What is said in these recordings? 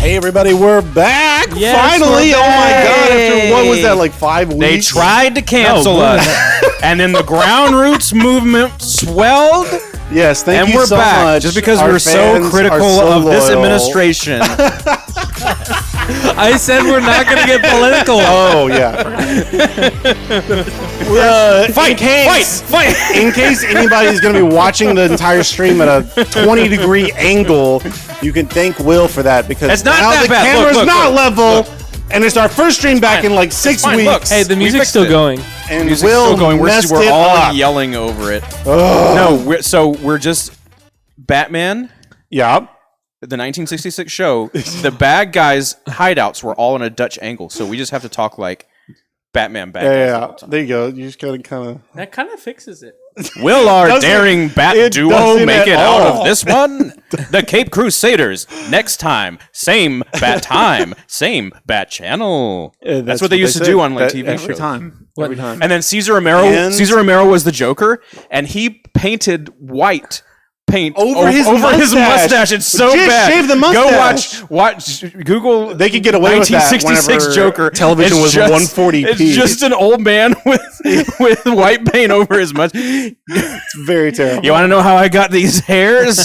Hey everybody, we're back! Yes, finally! we're Oh my god, back. after what was that, like 5 weeks? They tried to cancel us, and then the ground roots movement swelled, Yes, thank and you we're so back. much. Just because Our we were so fans critical are so of this loyal. administration. I said we're not going to get political. Oh, yeah. Fight! In case anybody's going to be watching the entire stream at a 20-degree angle, you can thank Will for that because It's not now that the bad. camera's Look, not look. level, and it's our first stream back in like 6 fine. weeks. Look. Hey, the We music's fixed still it. going. And Music's Will still going. messed We're it all up. yelling over it. Ugh. No, we're just Batman. Yeah. The 1966 show, the bad guys' hideouts were all in a Dutch angle, so we just have to talk like Batman bad guys. the whole Yeah, time. there you go. You just gotta kind of. That kind of fixes it. Will our Doesn't- daring bat it duo doesn't make at it out all. of this one? The Cape Crusaders. Next time, same bat time, same bat channel. That's what they used to do on like TV every shows. time. What? Every time. And then Caesar Romero was the Joker, and he painted white paint Over his his mustache. mustache. It's so Just bad. shave the mustache. Go watch Google. They could get away with that 1966 whenever Joker. television was 140p. It's just an old man with white paint over his mustache. It's very terrible. You want to know how I got these hairs?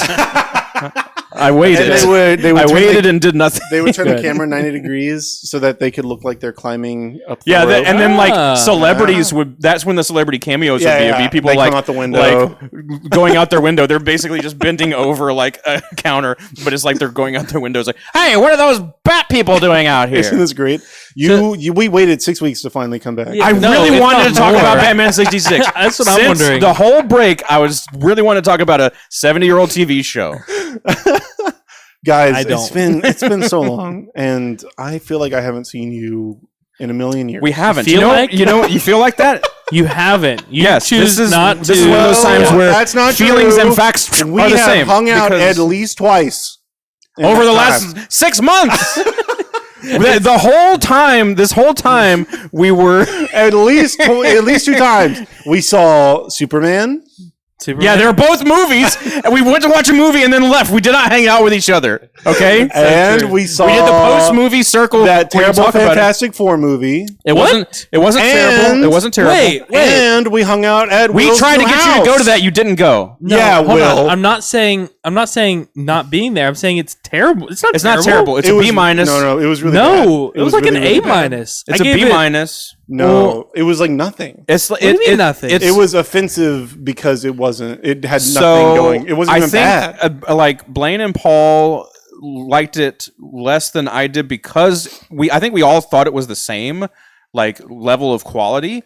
I waited. And they would I turn waited the, and did nothing. They would turn the Good. camera 90 degrees so that they could look like they're climbing up the Yeah, rope. and then like Ah. celebrities would. That's when the celebrity cameos would be. It'd be people They like come out the window. like going out their window. They're basically just bending over like a counter, but it's like they're going out their windows. Like, hey, what are those bat people doing out Isn't here? this great? We waited 6 weeks to finally come back. Yeah. I No, really it's wanted not to talk more. about Batman '66. That's what I'm Since wondering. the whole break, I was really wanting to talk about a 70-year-old TV show. Guys, I don't. it's been so long, and I feel like I haven't seen you in a million years. We haven't. feel like- You feel like that? You haven't. You Yes, choose this is not to. this is one of those times Well, where that's not feelings true. and facts we are the have same. hung out because at least twice in over the that time. last 6 months. the whole time, this whole time, we were. at least 2 times. We saw Superman. Superman. Yeah, they were both movies, and we went to watch a movie and then left. We did not hang out with each other. Okay, And we saw we did the post-movie circle. that where you terrible talk about it. Fantastic Four movie. It wasn't. It wasn't terrible. And- It wasn't terrible. Wait. And we hung out at we Will's tried to new get you to go house. to that. You didn't go. No, Yeah, hold Will. on. I'm not saying not being there. I'm saying it's terrible. It's not. It's not terrible. It's It a was- B minus. No, it was really No, bad. it was like really, an really A bad. minus. It's I a gave B it- minus. No, it was like nothing. It's do you mean nothing? It's, It was offensive because it wasn't. It had nothing so going. It wasn't I even think, bad. like Blaine and Paul liked it less than I did because I think we all thought it was the same like level of quality.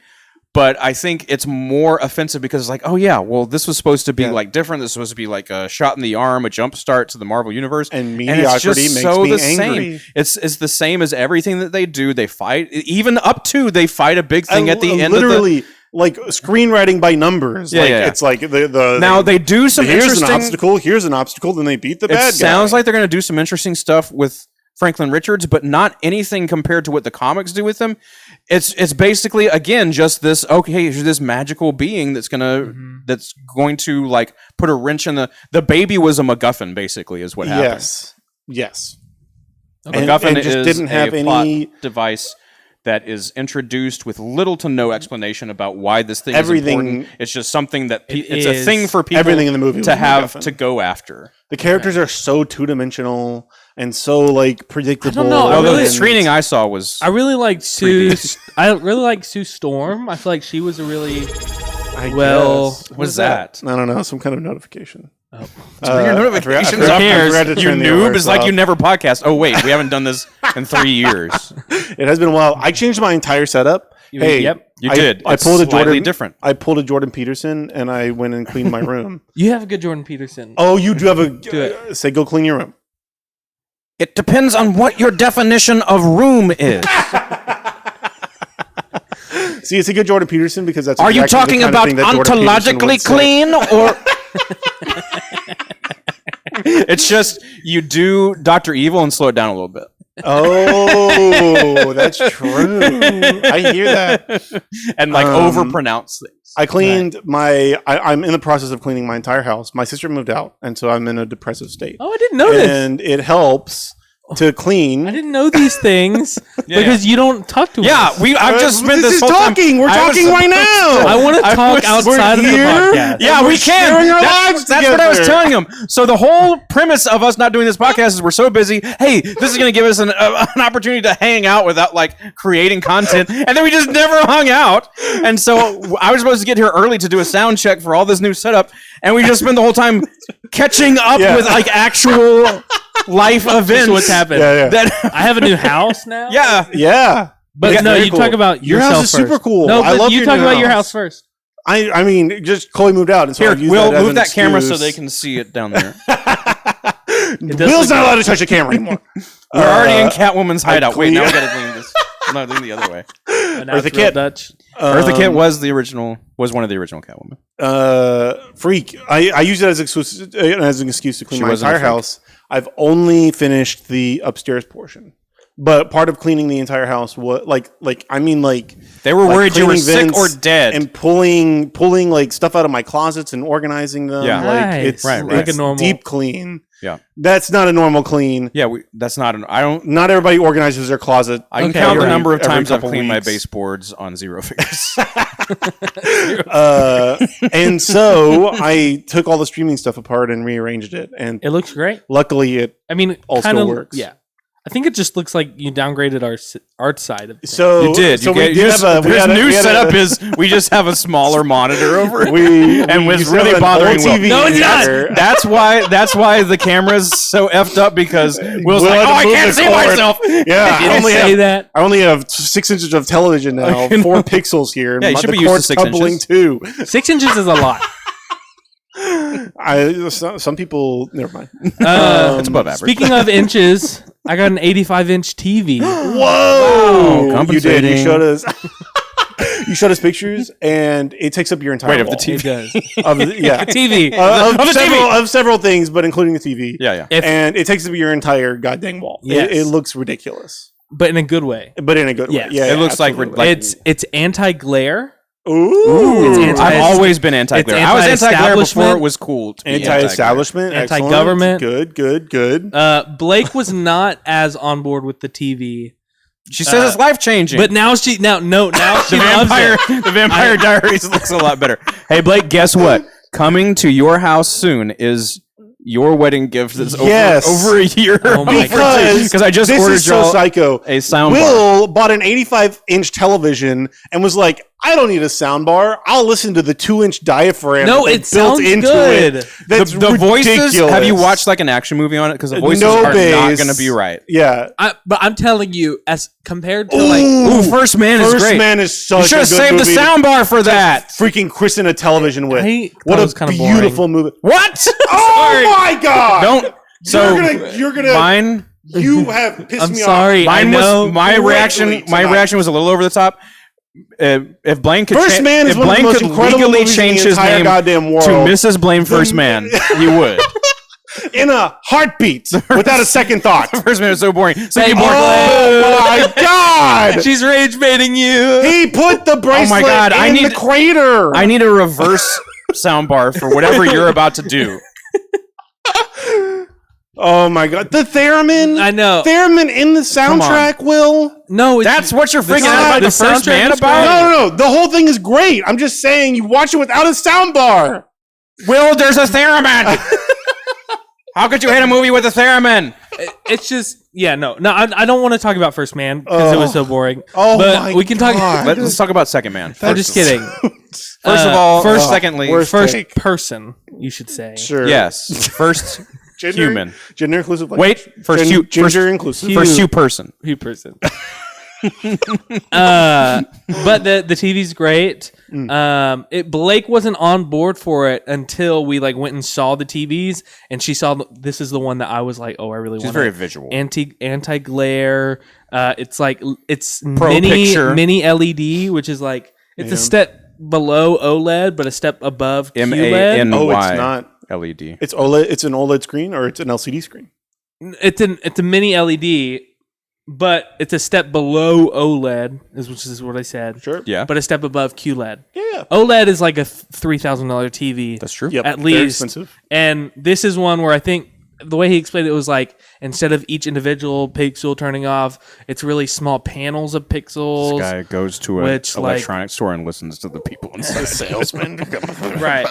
But I think it's more offensive because it's like, oh yeah, well this was supposed to be like different. This was supposed to be like a shot in the arm, a jump start to the Marvel universe, And it's mediocrity just makes so me the angry. same. It's the same as everything that they do. They fight even up to they fight a big thing at the end. Literally, like screenwriting by numbers. Yeah, like yeah. it's like the Now they do some here's interesting. an obstacle. Here's an obstacle. Then they beat the It bad guy. sounds like they're going to do some interesting stuff with Franklin Richards, but not anything compared to what the comics do with him. It's basically again just this. Okay, here's this magical being that's going to like put a wrench in the baby was a MacGuffin. Basically, is what happened. Yes. A And- MacGuffin and just is didn't have a plot any- device that is introduced with little to no explanation about why this thing Everything- is important. It's just something that It it's a is. thing for people Everything in the movie was to a have MacGuffin. to go after. The characters are so two-dimensional and so like predictable. know, I Although really- the screening I saw was I really like Sue. I really like Sue Storm. I feel like she was a really I well, guess. what's that? I don't know. Some kind of notification. Turn your notifications I forgot- off. I forgot to You turn the noob! alerts It's like off. you never podcast. Oh wait, we haven't done this in 3 years. It has been a while. I changed my entire setup. Hey, yep, you I- did. I It's pulled a slightly Jordan. different. I pulled a Jordan Peterson and I went and cleaned my room. You have a good Jordan Peterson. Oh, you do have a. Do it. Say, go clean your room. It depends on what your definition of room is. See, it's a good Jordan Peterson because that's. Are you exactly the talking kind of about thing that Jordan Peterson ontologically would say. clean or? It's just you do Dr. Evil and slow it down a little bit. Oh, that's true. I hear that. And like overpronounce things. I cleaned I'm in the process of cleaning my entire house. My sister moved out, and so I'm in a depressive state. Oh, I didn't know this. And it helps to clean. I didn't know these things because you don't talk to us. I've just spent this whole talking. time. We're talking right now. I want to talk outside of the podcast. Yeah, we can. sharing our lives That's what I was together. telling him. So the whole premise of us not doing this podcast is we're so busy. Hey, this is going to give us an opportunity to hang out without like creating content, and then we just never hung out. And so I was supposed to get here early to do a sound check for all this new setup, and we just spent the whole time catching up with like actual life events. What's happened? Yeah. That I have a new house now. Yeah. But Yeah, no, very you cool. talk about Your yourself house is super first. cool. No, I but love you your talk new about your house. house first. I mean, just Chloe moved out, and so here, I've used Will, that as move an that camera so excuse. they can see it down there. Will's not allowed to touch a camera anymore. We're already in Catwoman's hideout. Wait, now we clean- gotta clean this. No, doing the other way. Eartha Kitt. Dutch. Eartha Kitt was one of the original Catwoman. Freak. I use it as an excuse to clean She my wasn't a entire freak. house. I've only finished the upstairs portion, but part of cleaning the entire house was like They were worried you were cleaning sick vents or dead. and pulling like stuff out of my closets and organizing them. Yeah. like Nice. it's Right. Like a it's normal- deep clean. Yeah. That's not a normal clean. Yeah, that's not an. I don't. Not everybody organizes their closet. I can Okay, count you're the right. number of Every times I've couple cleaned my weeks. baseboards on zero figures. And so I took all the streaming stuff apart and rearranged it, and It looks great. luckily it I mean, it all kinda, still works. Yeah. I think it just looks like you downgraded our art side of the thing. So You did. So you we get, did you have just, a we his had a- new we had setup a- is we just have a smaller monitor over it. we was used to really have an bothering old Will. TV No, it's not. here. That's why the camera's so effed up because Will's Will like, had to oh, I move can't the see cord." myself. Yeah, You I didn't only say have that. I only have 6 inches of television now, I know. 4 pixels here. And Yeah, you should the be used to cord's 6 tumbling inches. too. 6 inches is a lot. Some people never mind. It's above average. Speaking of inches, I got an 85-inch TV. Whoa! You did. You compensating. showed us. You showed us pictures, and it takes up your entire Wait, of the wall. TV. It does. Of the, yeah, TV. of several things, but including the TV. Yeah. If- And it takes up your entire goddamn wall. Yes. It looks ridiculous, but in a good way. but in a good Yes. way. Yeah, It looks like absolutely. It's anti-glare. Ooh. It's anti- I've always been anti-glare. it's I was anti-glare before anti-establishment. it was cool. To be Anti-establishment, excellent. Anti-government. Good. Blake was not as on board with the TV, She says it's life-changing. but now she now she the loves Vampire, it. the Vampire Diaries looks a lot better. Hey, Blake, guess what? Coming to your house soon is your wedding gift that's Yes. over a year. Oh my Because Because I just this ordered is so y'all psycho. a sound bar. Will bought an 85-inch television and was like, I don't need a sound bar. I'll listen to the 2-inch diaphragm. No, that they it sounds good. It. That's The voices, ridiculous. have you watched like an action movie on it? Because the voices No are not bass. going to be right. Yeah. But I'm telling you, as compared to Ooh, First Man is First great. Man is such You should a have good saved the movie sound bar for that. freaking christen a television with. I thought What it a was kinda boring. beautiful movie. What? Oh my god! Don't. So you're gonna mine. you have pissed I'm me sorry. off. I Mine know. was my greatly reaction. My tonight. reaction was a little over the top. If Blaine could, First Man is if one of the Blaine most could incredible legally movies in change the his entire name goddamn world. to Mrs. Blaine First Man, he would. In a heartbeat, without a second thought. First Man is so boring. So Thank you you, born- Oh my god! She's rage baiting you. He put the bracelet God, I in need- the crater. I need a reverse soundbar for whatever you're about to do. Oh my god, the theremin! I know. Theremin in the soundtrack. Will No, it's, That's what you're freaking sound- out about the the First soundtrack Man is about? no. The whole thing is great. I'm just saying, you watch it without a soundbar. Will, there's a theremin. How could you hate a movie with a theremin? it's just no. I don't want to talk about First Man because it was so boring. Oh but my we can God. talk. Let's talk about Second Man. I'm just kidding. First of all, first- secondly, worst First take. person, you should say. Sure. yes. First human. Gender inclusive. Wait, first Gen- you. Gender First, inclusive. first you person. Few person. But the TV's great. Blake wasn't on board for it until we went and saw the TVs, and she saw this is the one that I was like, oh, I really She's want very visual. anti glare. It's it's Pro picture. mini LED, which is it's a step below OLED, but a step above QLED. MANY Oh, it's not. LED. It's OLED. It's an OLED screen or it's an LCD screen. It's a mini LED, but it's a step below OLED, which is what I said. Sure. Yeah, But a step above QLED. Yeah. OLED is like a $3,000 TV. that's true. At Yep. Very least. expensive. And this is one where I think the way he explained it was like instead of each individual pixel turning off, it's really small panels of pixels. This guy goes to an which, electronics store and listens to the people inside. Salesman. Right.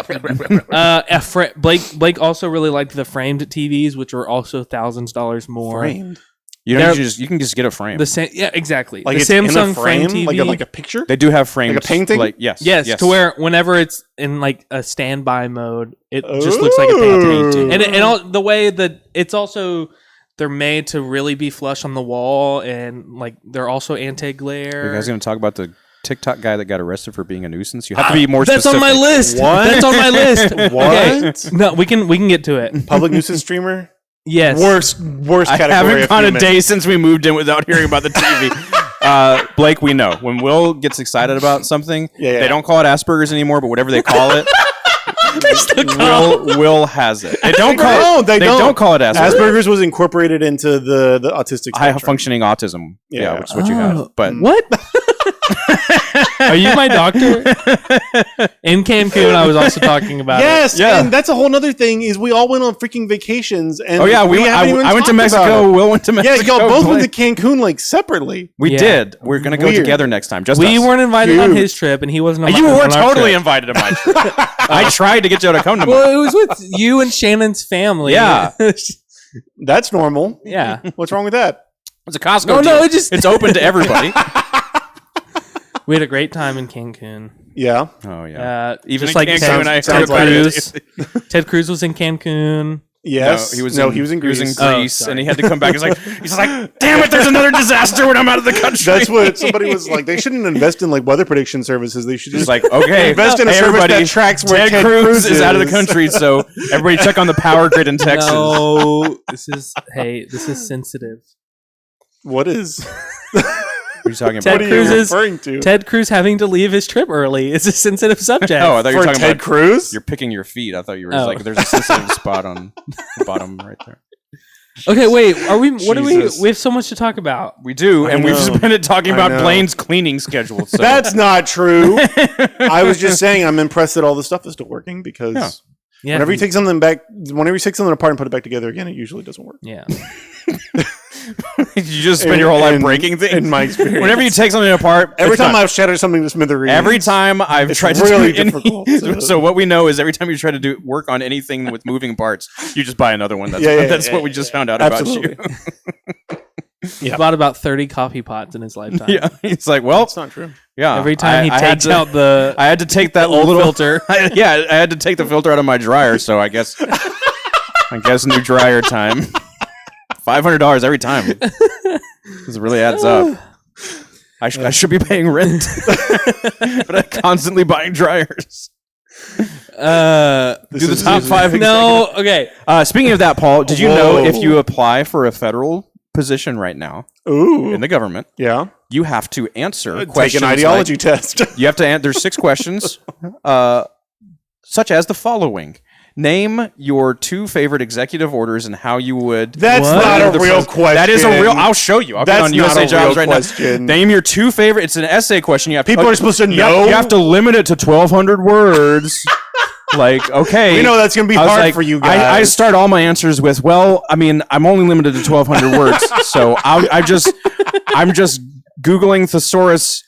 Blake also really liked the framed TVs, which were also $thousands more. Framed. You know, you can just get a frame. Yeah, exactly. Like the it's in a Samsung frame, TV, like a picture. They do have frames, like a painting. Like yes, to where whenever it's in like a standby mode, it just looks like a painting. And all the way that it's also they're made to really be flush on the wall, and like they're also anti-glare. Are you guys going to talk about the TikTok guy that got arrested for being a nuisance? You have to be more That's specific. on my list. What? That's on my list. What? Okay. No, we can get to it. Public nuisance streamer. Yes. Worst I category. haven't of gone a human. day since we moved in without hearing about the TV. Blake, we know when Will gets excited about something, Yeah. they don't call it Asperger's anymore, but whatever they call it, Will has it. They don't call it. They don't call it Asperger's. Asperger's was incorporated into the autistic High spectrum. functioning autism. Yeah, which is what you Oh. have. But What? Are you my doctor? In Cancun, I was also talking about Yes, it. Yeah. and that's a whole other thing. Is we all went on freaking vacations, and oh yeah, haven't even I went to talked about Mexico. it. Will went to Yeah, Mexico. y'all both Blake. went to Cancun like separately. We Yeah. did. We're gonna go Weird. together next time. Just We us. weren't invited on Dude. his trip, and he wasn't. You were on our totally trip. invited to my trip. I tried to get you to come to mine. Well, it was with you and Shannon's family. Yeah. That's normal. Yeah. What's wrong with that? It's a Costco. No, deal. it just it's open to everybody. we had a great time in Cancun. Yeah. Oh yeah. Even in like Cancun, Ted I Cruz. Ted Cruz was in Cancun. Yes. No, he was in Greece. Oh, and he had to come back. He's just like, damn it! There's another disaster when I'm out of the country. That's what somebody was like. They shouldn't invest in like weather prediction services. They should Just just like, okay, invest in a hey, service everybody, that tracks where Ted Cruz is out of the country, so everybody check on the power grid in Texas. No, this is sensitive. What is? What are you talking Ted What about? are Cruz you is- referring to? Ted Cruz having to leave his trip early is a sensitive subject. Oh, I thought you were For talking Ted about Cruz? you're picking your feet. I thought you were Oh. like, there's a sensitive spot on the bottom right there. Okay, wait. Are we? What are we? Jesus. We have so much to talk about. We do, and we've know. spent it talking I about know. Blaine's cleaning schedule. So. That's not true. I was just saying I'm impressed that all the stuff is still working because Yeah. Yeah. whenever you take something apart and put it back together again, it usually doesn't work. Yeah. You just spend your whole life breaking things. In my experience, Whenever you take something apart, every it's time done. I've shattered something to smithereens, Every time I've It's tried really to do difficult any, to- so what we know is every time you try to do work on anything with moving parts, you just buy another one. That's, that's what we just found out Absolutely. about you. He bought about 30 coffee pots in his lifetime. Yeah, it's like, well, That's not true. yeah. Every time he I had takes to- out the I had to take that old little filter. I had to take the filter out of my dryer. So I guess new dryer time. $500 every time. This really adds up. I should be paying rent, but I'm constantly buying dryers. Do the top five. No, okay. Speaking of that, Paul, did you know Whoa. if you apply for a federal position right now Ooh, in the government, yeah. you have to answer Take questions an ideology test. You have to answer 6 questions, such as the following. Name your 2 favorite executive orders and how you would. That's What? not a The real pres- question. That is a real. I'll show you. I'll get That's on not USA a Jobs real right question. now. Name your 2 favorite. It's an essay question. You have People are supposed to you have- know. You have to limit it to 1,200 words. Like, okay, We know that's going to be I was hard like- for you guys. I start all my answers with, well, I mean, I'm only limited to 1,200 words, so I'm just Googling thesaurus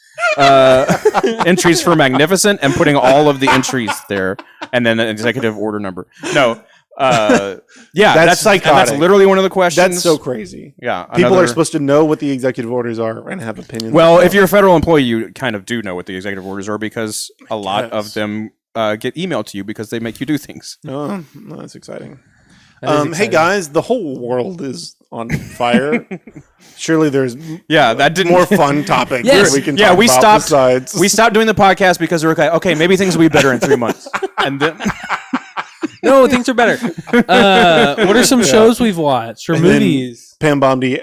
entries for magnificent and putting all of the entries there, and then an executive order number. No, yeah, that's psychotic. literally one of the questions. That's so crazy. Yeah, People another- are supposed to know what the executive orders are and have opinions. Well, if you're a federal employee, you kind of do know what the executive orders are because a lot of them get emailed to you because they make you do things. no, that's exciting. That is Hey exciting. guys, the whole world is on fire. Surely there's Yeah, that didn't more fun topics Yes. that we can Yeah, talk we about stopped. besides. We stopped doing the podcast because we were like, okay, maybe things will be better in 3 months, and then No, things are better. What are some shows we've watched or And then movies? Pam Bondi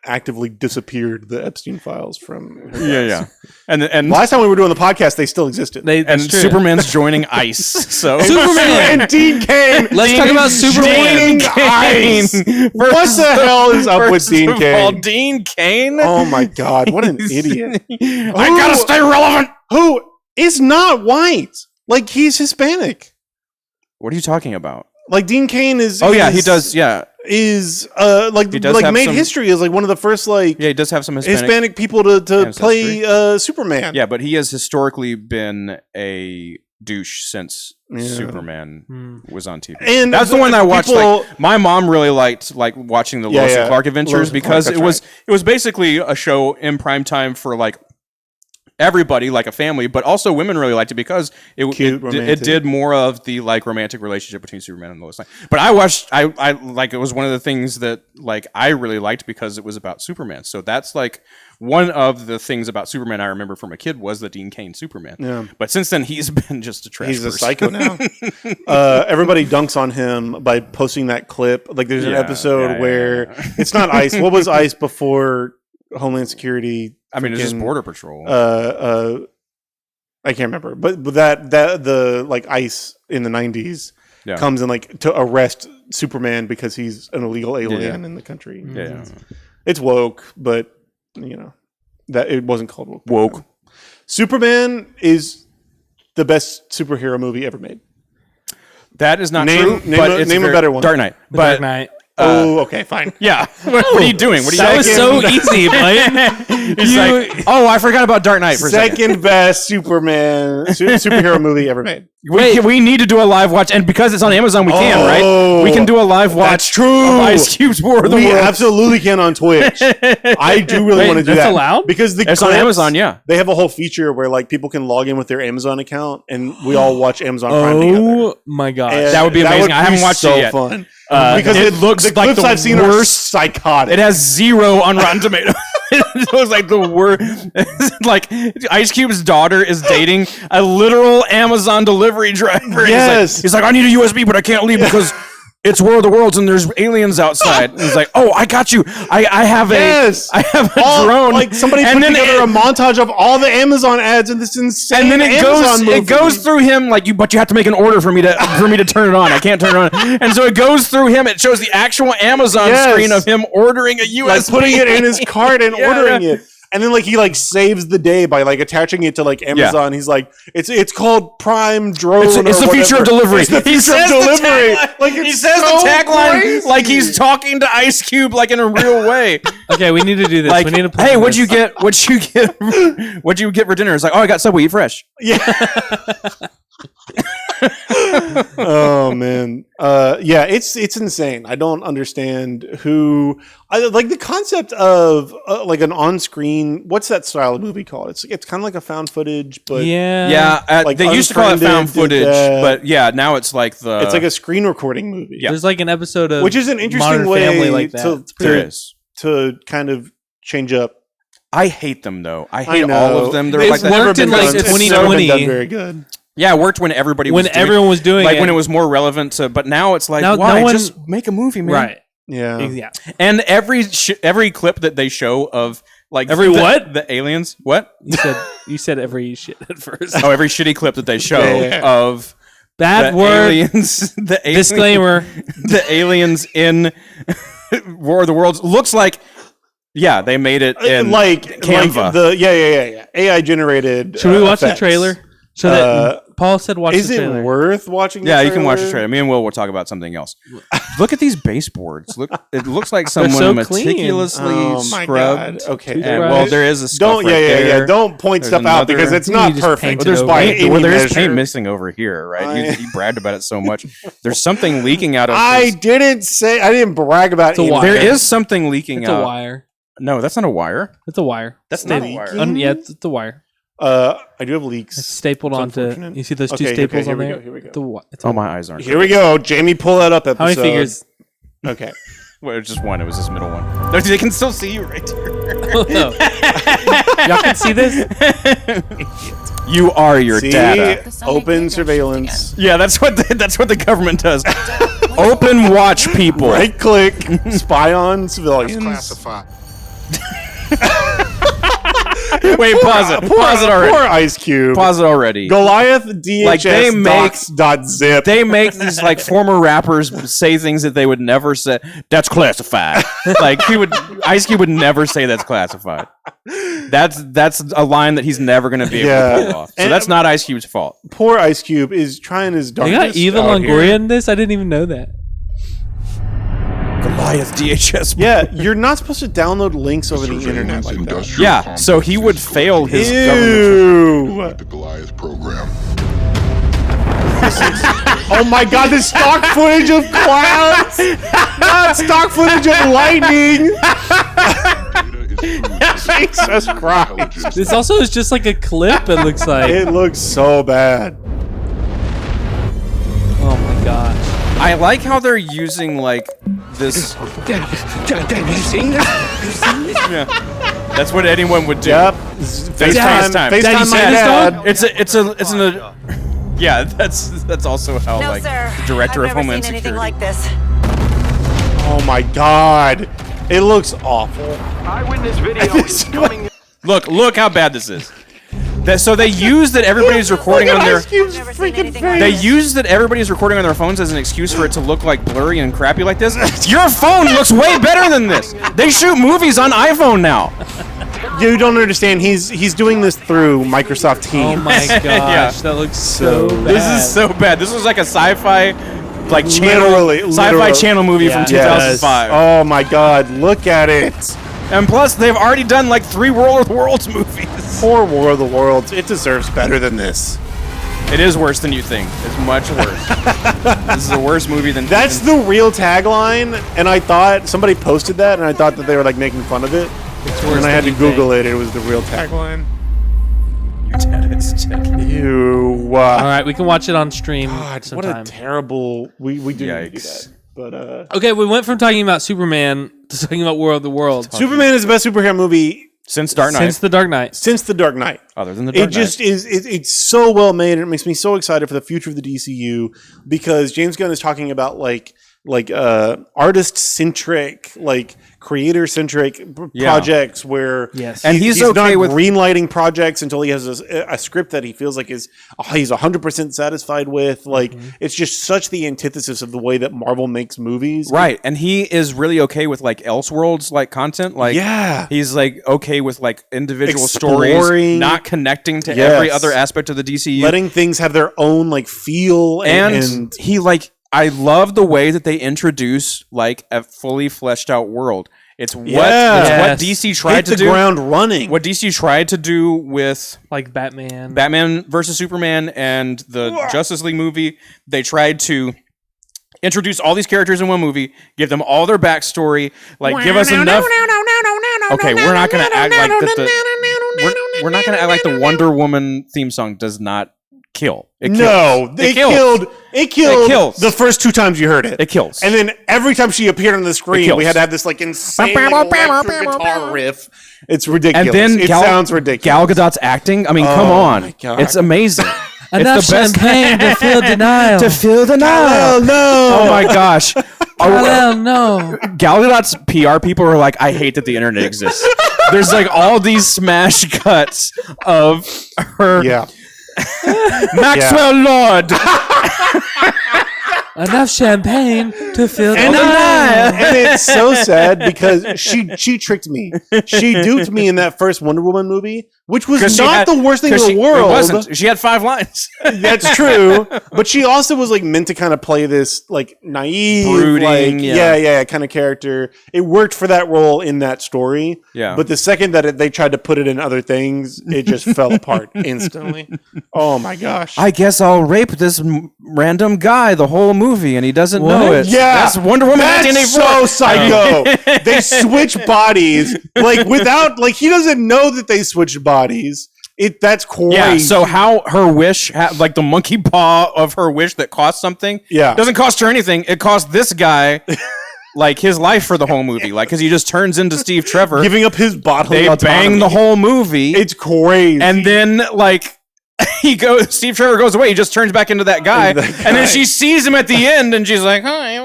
actively disappeared the Epstein files from her yeah, and Last time we were doing the podcast, they still existed. and That's true. Superman's joining ICE. So Superman. and Dean Cain. Let's talk about Superman. Dean Ice. What the hell is up with Dean Cain? Dean Cain. Oh my God, what an idiot! I gotta stay relevant. Who is not white? Like he's Hispanic. What are you talking about? Like Dean Cain is. Oh yeah, he does. Yeah, is He does like have made some- history as like one of the first like yeah, he does have some Hispanic people to play Superman. Yeah, but he has historically been a douche since Superman was on TV. And that's the one that I watched. people- Like, my mom really liked like watching the Yeah, Lois yeah. and Clark adventures Lois and because Clark, it was that's it was basically a show in prime time for like everybody, like a family, but also women really liked it because Cute, it romantic. did more of the like romantic relationship between Superman and Lois Lane. But I watched, I like, it was one of the things that like I really liked because it was about Superman. So that's like one of the things about Superman I remember from a kid was the Dean Cain Superman. Yeah. But since then he's been just a trash He's a person. psycho now. Everybody dunks on him by posting that clip. Like there's an Yeah, episode yeah, where yeah. it's not ICE. What was ICE before Homeland Security? I mean, it's just Freaking, Border Patrol. I can't remember, but that the like ICE in the 90s Yeah. comes and like to arrest Superman because he's an illegal alien in the country. Yeah. It's woke, but you know that it wasn't called woke. Woke. Superman is the best superhero movie ever made. That is not Name- true. name but a- it's name a very- better one. Dark Knight. The But Dark Knight. Oh, okay, fine. yeah, what are you doing? What are you That was so Second- easy, but He's like, oh, I forgot about Dark Knight for a second. Second best Superman superhero movie ever made. We need to do a live watch, and because it's on Amazon, we can, right? We can do a live watch. That's true. Of Ice Cube's War of the We Worlds. absolutely can on Twitch. I do really Wait, want to do that's that allowed? because the It's on clips, Amazon, yeah. They have a whole feature where like people can log in with their Amazon account and we all watch Amazon Prime together. oh my god, And That would be amazing. I haven't watched so it yet. Fun. Because it looks the like clips the I've seen worst. are psychotic. It has 0 on Rotten Tomatoes. It was like the worst. Like Ice Cube's daughter is dating a literal Amazon delivery driver. Yes. He's like, I need a USB, but I can't leave because it's War of the Worlds and there's aliens outside. And he's like, oh, I got you. I have Yes. a All- drone. Like somebody and put then together a montage of all the Amazon ads in this insane and then it Amazon movie. goes through him like but you have to make an order for me to turn it on. I can't turn it on. And so it goes through him. It shows the actual Amazon Yes. screen of him ordering a USB. like putting it in his cart and Yeah, ordering yeah. it. And then like he like saves the day by like attaching it to like Amazon. He's like, it's called Prime Drone. It's or the future whatever. of delivery. It's the He future of says the delivery. tagline- Like he it's says so the tagline crazy. like he's talking to Ice Cube like in a real way. okay, we need to do this. Like, we need to plan hey, what'd this. you get? What'd you get for dinner? It's like, oh, I got Subway. Eat fresh. Yeah. Oh man. Yeah, it's insane. I don't understand who I like the concept of like an on-screen. What's that style of movie called? It's kind of like a found footage, but Yeah, Yeah, like they used to call it found Unfriended did footage, that. but yeah, now it's like the. it's like a screen recording movie. Yeah. There's like an episode of Which is an interesting Modern way Family like that. to, there to, is. to kind of change up. I hate them though. I I hate know. all of them. They're It's like never never been been like done. It's never been 2020. done very good. Yeah, it worked when everybody was when doing everyone was doing like it. when it was more relevant to. But now it's like, Now why no one- just make a movie, man? right. Yeah. Yeah. And every clip that they show of like Every what? the aliens what You said every shit at first. oh every shitty clip that they show Yeah. of Bad the word. aliens Disclaimer. the aliens in War of the Worlds looks like they made it in like Canva. Like the yeah AI generated. Should we watch the effects. trailer? So that Paul said watch Is the it trailer. worth watching? Yeah, the you can watch the trailer? trailer. Me and Will will talk about something else. Look at these baseboards. Look, it looks like someone so clean. meticulously Oh my scrubbed. god. Okay. Toothbrush. And, well, there is a scuff Don't right there. Don't point There's stuff out another- because it's You not just perfect. paint it There's over. by Paint- any Well, there is measure. paint missing over here, right? He bragged about it so much. There's something leaking out of. I didn't brag about It's a any. wire. There is something leaking It's out. a wire. No, that's not a wire. It's a wire. That's not a wire. Yeah, it's a wire. I do have leaks. It's stapled It's onto. unfortunate. You see those two Okay, staples here on we there? go, here we go. It's a wi- it's Oh, a- my eyes aren't. Here we go. Jamie, pull that up. Episode. How many fingers? Okay. Well, it was just one. It was this middle one. No, they can still see you right here. Oh, no. Y'all can see this? You are your See, data. open surveillance. Yeah, that's what the government does. Open watch people. Right click. Spy on civilians. Classified. Wait, pause it. Pause it already. Poor Ice Cube. Pause it already. Goliath DHS Like, they make- docs.zip. They make these like former rappers say things that they would never say. That's classified. Like Ice Cube would never say that's classified. That's a line that he's never going to be able to pull off. So And- that's not Ice Cube's fault. Poor Ice Cube is trying his They darndest. got Eva out here. Longoria in this? I didn't even know that. Goliath DHS. Yeah, you're not supposed to download links over the internet like that. Yeah, so he would fail his government. Ew. The Goliath program. Oh my god, the stock footage of clouds! Not stock footage of lightning! Jesus Christ. This also is just like a clip, it looks like. It looks so bad. Oh my gosh. I like how they're using like this. Dad, you seen this? Yeah, that's what anyone would do. Yep. FaceTime. FaceTime Daddy my seen his dad. dog? It's an. Yeah, that's also how No, like sir. the director I've of never Homeland seen anything Security. like this. Oh my god. It looks awful. Eyewitness video is coming. Look how bad this is. So they use that everybody's recording on their. Ice Cube's Never seen freaking anything like face. They this. use that everybody's recording on their phones as an excuse for it to look like blurry and crappy like this. Your phone looks way better than this. They shoot movies on iPhone now. You don't understand. He's doing this through Microsoft Oh Teams. my gosh, Yeah. that looks so bad. This is so bad. This was like a sci-fi, like Literally. sci-fi channel movie from Yes. 2005. Oh my god, look at it. And plus, they've already done like 3 World of the Worlds movies. Poor War of the Worlds. It deserves better than this. It is worse than you think. It's much worse. This is a worse movie than That's the real tagline, and I thought somebody posted that, and I thought that they were like making fun of it. It's worse And I had to than you Google it. It was the real tagline. Your dad is dead. Ew. All right, we can watch it on stream God, what sometime. a terrible. We do need to do Yikes. that. But Okay, we went from talking about Superman to talking about War of the Worlds Superman is the best superhero movie Since Dark Knight. since The Dark Knight. since The Dark Knight. Other than the Dark It just is. It's so well made, and it makes me so excited for the future of the DCU because James Gunn is talking about like artist centric, like creator centric Yeah. projects where Yes. And he's okay not with- greenlighting projects until he has a script that he feels like he's 100% satisfied with. Like it's just such the antithesis of the way that Marvel makes movies. Right, and he is really okay with like Elseworlds like content. Like, Yeah. he's like okay with like individual Exploring. stories, not connecting to Yes. every other aspect of the DCU. Letting things have their own like feel and he like, I love the way that they introduce like a fully fleshed out world. It's what Yeah. it's what Yes. DC tried hit to the do. ground running. What DC tried to do with Like Batman. Batman versus Superman and the Justice League movie, they tried to introduce all these characters in one movie, give them all their backstory, like give us enough. Okay, we're not gonna act like that. We're not gonna act like the Wonder Woman theme song does not kill. It kills. No, It it kills. killed. It killed kills. the first 2 times you heard it. It kills. And then every time she appeared on the It screen, kills. we had to have this like insane electric guitar riff. It's ridiculous. And then it sounds ridiculous. Gal Gadot's acting. I mean, come Oh on, my God. it's amazing. Enough it's the best champagne to feel denial. to feel the night. no. Oh my gosh. Hell no. Gal Gadot's PR people are like, I hate that the internet exists. There's like all these smash cuts of her. Yeah. Maxwell Lord. Enough champagne to feel And, denial. and it's so sad because she tricked me. She duped me in that first Wonder Woman movie, which was not the worst thing in the world. It wasn't. She had 5 lines. That's true, but she also was like meant to kind of play this like naive, Brooding, like yeah. kind of character. It worked for that role in that story. Yeah. But the second that they tried to put it in other things, it just fell apart instantly. Oh my gosh! I guess I'll rape this random guy the whole movie, and he doesn't know it. Yeah, That's Wonder Woman. That's so 1984. psycho. They switch bodies like without like he doesn't know that they switched bodies. That's crazy. Yeah. So how her wish, like the monkey paw of her wish that cost something, doesn't cost her anything. It cost this guy. Like his life for the whole movie, like because he just turns into Steve Trevor, giving up his bodily they autonomy. bang the whole movie. It's crazy. And then like Steve Trevor goes away. He just turns back into that guy, and then she sees him at the end, and she's like, "Hi."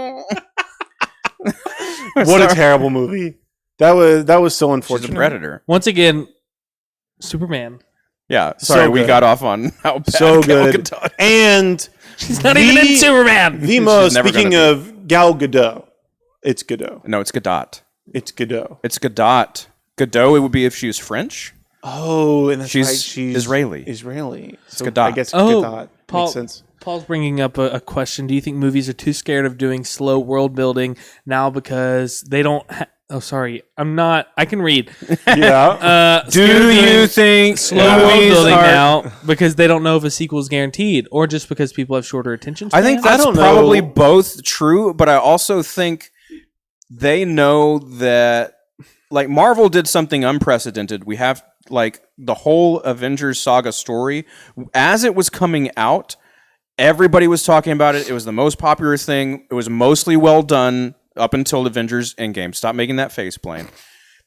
What a terrible movie. That was so She's unfortunate. a predator. Once again, Superman. Yeah, sorry, we good. got off on how bad So Gal good. Gadot. And She's not even in Superman. the most, never speaking gonna of Gal Gadot, it's Gadot. No, it's Gadot. It's Gadot. It's Gadot. Gadot, it would be if she was French. Oh, and that's She's right. She's Israeli. Israeli. So Gadot. I guess Oh, Gadot Paul, makes sense. Paul's bringing up a question. Do you think movies are too scared of doing slow world building now because they don't? Oh, sorry, I'm not. I can read. Yeah. Do you think Slow world movies building are- now because they don't know if a sequel is guaranteed, or just because people have shorter attention I spans? think that's don't probably know. both true, but I also think they know that, like, Marvel did something unprecedented. We have, like, the whole Avengers saga story. As it was coming out, everybody was talking about it. It was the most popular thing. It was mostly well done up until Avengers Endgame. Stop making that face, Blaine.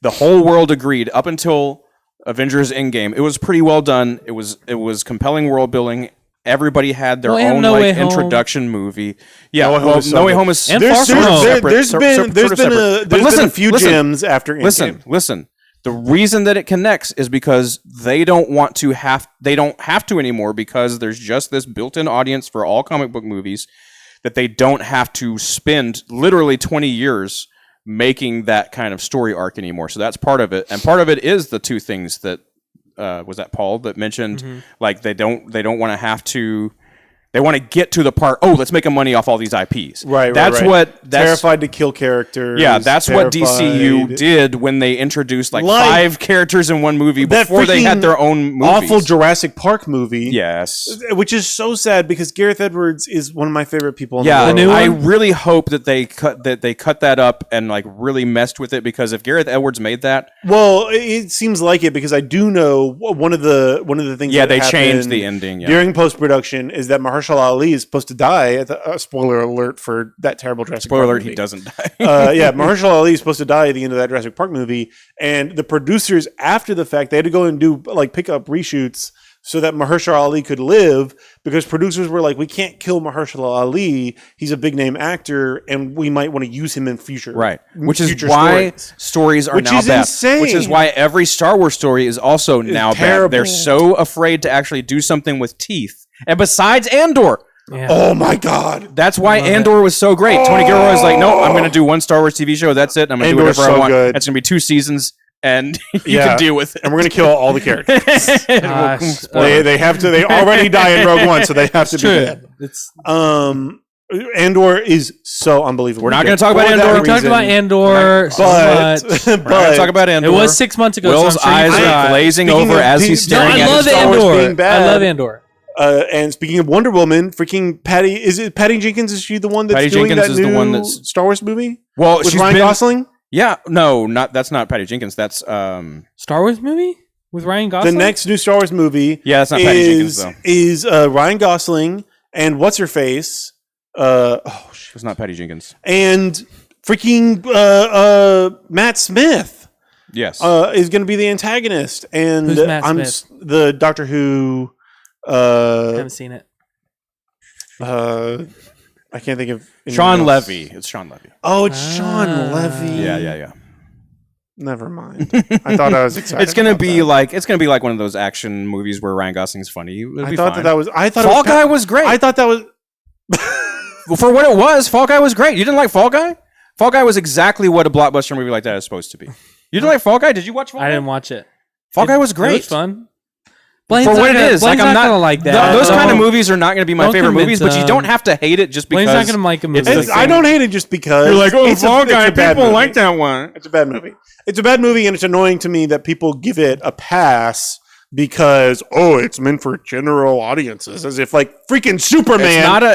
The whole world agreed up until Avengers Endgame. It was pretty well done. It was compelling world building. Everybody had their and own No Way like Home. introduction movie. Yeah, No Way Home well, is so No Way good. Home is And There's, Far From Home. separate, there's sort been of there's been separate. a few gems after Endgame. Listen. The reason that it connects is because they don't have to anymore, because there's just this built-in audience for all comic book movies that they don't have to spend literally 20 years making that kind of story arc anymore. So that's part of it, and part of it is the two things that was that Paul that mentioned. Like they don't want to have to. They want to get to the part. Oh, let's make a money off all these IPs. Right. That's right. what. That's Terrified to kill characters. Yeah, that's what DCU terrified. did when they introduced like Like, 5 characters in one movie that before they had freaking their own movies. Awful Jurassic Park movie. Yes. Which is so sad because Gareth Edwards is one of my favorite people in Yeah, the world. new I one? really hope that they cut that up and like really messed with it, because if Gareth Edwards made that, Well, it seems like it because I do know one of the things. yeah, that they happened changed the ending. Yeah. during post production is that Mahershala Ali is supposed to die. Spoiler alert for that terrible Jurassic Spoiler Park alert, movie. he doesn't die. Yeah, Mahershala Ali is supposed to die at the end of that Jurassic Park movie, and the producers after the fact they had to go and do like pick up reshoots so that Mahershala Ali could live, because producers were like, we can't kill Mahershala Ali. He's a big name actor, and we might want to use him in future Right, which is future why stories. stories are Which now is bad. insane. Which is why every Star Wars story is also now terrible. bad. They're so afraid to actually do something with teeth. And besides Andor, Yeah. Oh my god! that's why Love Andor was so great. Tony Gilroy was like, "No, I'm going to do one Star Wars TV show. That's it. I'm going to do Andor's whatever I so want. good. It's going to be 2 seasons, and you Yeah. can deal with it." And we're gonna kill all the characters. Gosh. They have to. They already die in Rogue One, so they have to be True. dead. It's Andor is so unbelievable. We're not good gonna talk about for that Andor. we talked reason. about Andor so but much. We're not going to talk about Andor. It was 6 months ago. Will's so I'm sure you eyes forgot. are glazing Speaking over of as the- he's No, staring I at love his Star Wars Andor. being bad. I love Andor. And speaking of Wonder Woman, freaking Patty, is it Patty Jenkins? Is she the one that's Patty doing Jenkins that is the new one that's- Star Wars movie Well, with she's Ryan been, Gosling? Yeah, no, that's not Patty Jenkins. That's Star Wars movie with Ryan The Gosling. next new Star Wars movie, Yeah, that's not Patty Jenkins, though. is Ryan Gosling and what's her face? it's not Patty Jenkins. And freaking Matt Smith Yes. is going to be the antagonist, and Who's Matt I'm Smith? the Doctor Who. haven't seen it. I can't think of anyone Sean else. Levy. It's Sean Levy. Oh, it's Sean Levy. Yeah. Never mind. I thought I was excited. It's gonna about be that. like one of those action movies where Ryan Gosling's funny. It'll I be thought fine. that was. I thought Fall it was Guy was great. I thought that was. Well, for what it was, Fall Guy was great. You didn't like Fall Guy? Fall Guy was exactly what a blockbuster movie like that is supposed to be. You didn't like Fall Guy? Did you watch Fall Guy? I didn't watch it. Fall Guy was It great. was fun. For what it is, like I'm not gonna like that. Those kind of Don't- movies are not going to be my don't favorite convince movies, but you him. don't have to hate it just because. Blaine's not gonna like a movie. it's the I thing. don't hate it just because You're like, oh, it's Fall it's Guy. bad People movie. like that one. It's a bad movie. It's a bad movie, and it's annoying to me that people give it a pass because it's meant for general audiences, as if like freaking Superman,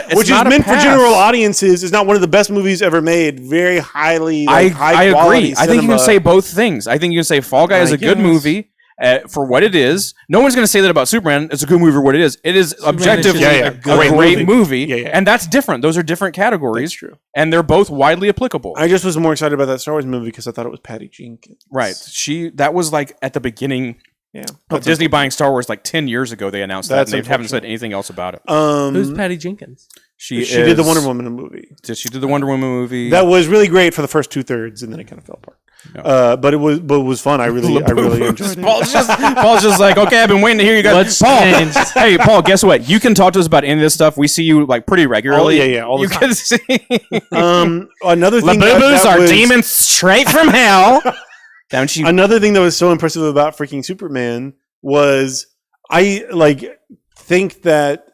It's which not is a meant for pass. general audiences, is not one of the best movies ever made. Very highly, high I quality agree. I think you can cinema. say both things. I think you can say Fall Guy is I a good guess. movie for what it is. No one's going to say that about Superman. It's a good movie for what it is. It is objectively just a a great great movie. Yeah. And that's different. Those are different categories. That's true. And they're both widely applicable. I just was more excited about that Star Wars movie because I thought it was Patty Jenkins. Right. That was like at the beginning Yeah. of Disney buying Star Wars like 10 years ago. They announced that, That's and they haven't said unfortunate. anything else about it. Who's Patty Jenkins? She did the Wonder Woman movie. She did the Wonder Woman movie. That was really great for the first 2/3, and then it kind of fell apart. But it was fun. I really enjoyed it. Paul's just like, okay, I've been waiting to hear you guys. What's Paul, changed? hey, Paul, guess what? You can talk to us about any of this stuff. We see you like pretty regularly. All the You time. can see. Another thing Labubus that are was, demons straight from hell. Don't you? Another thing that was so impressive about freaking Superman was I think that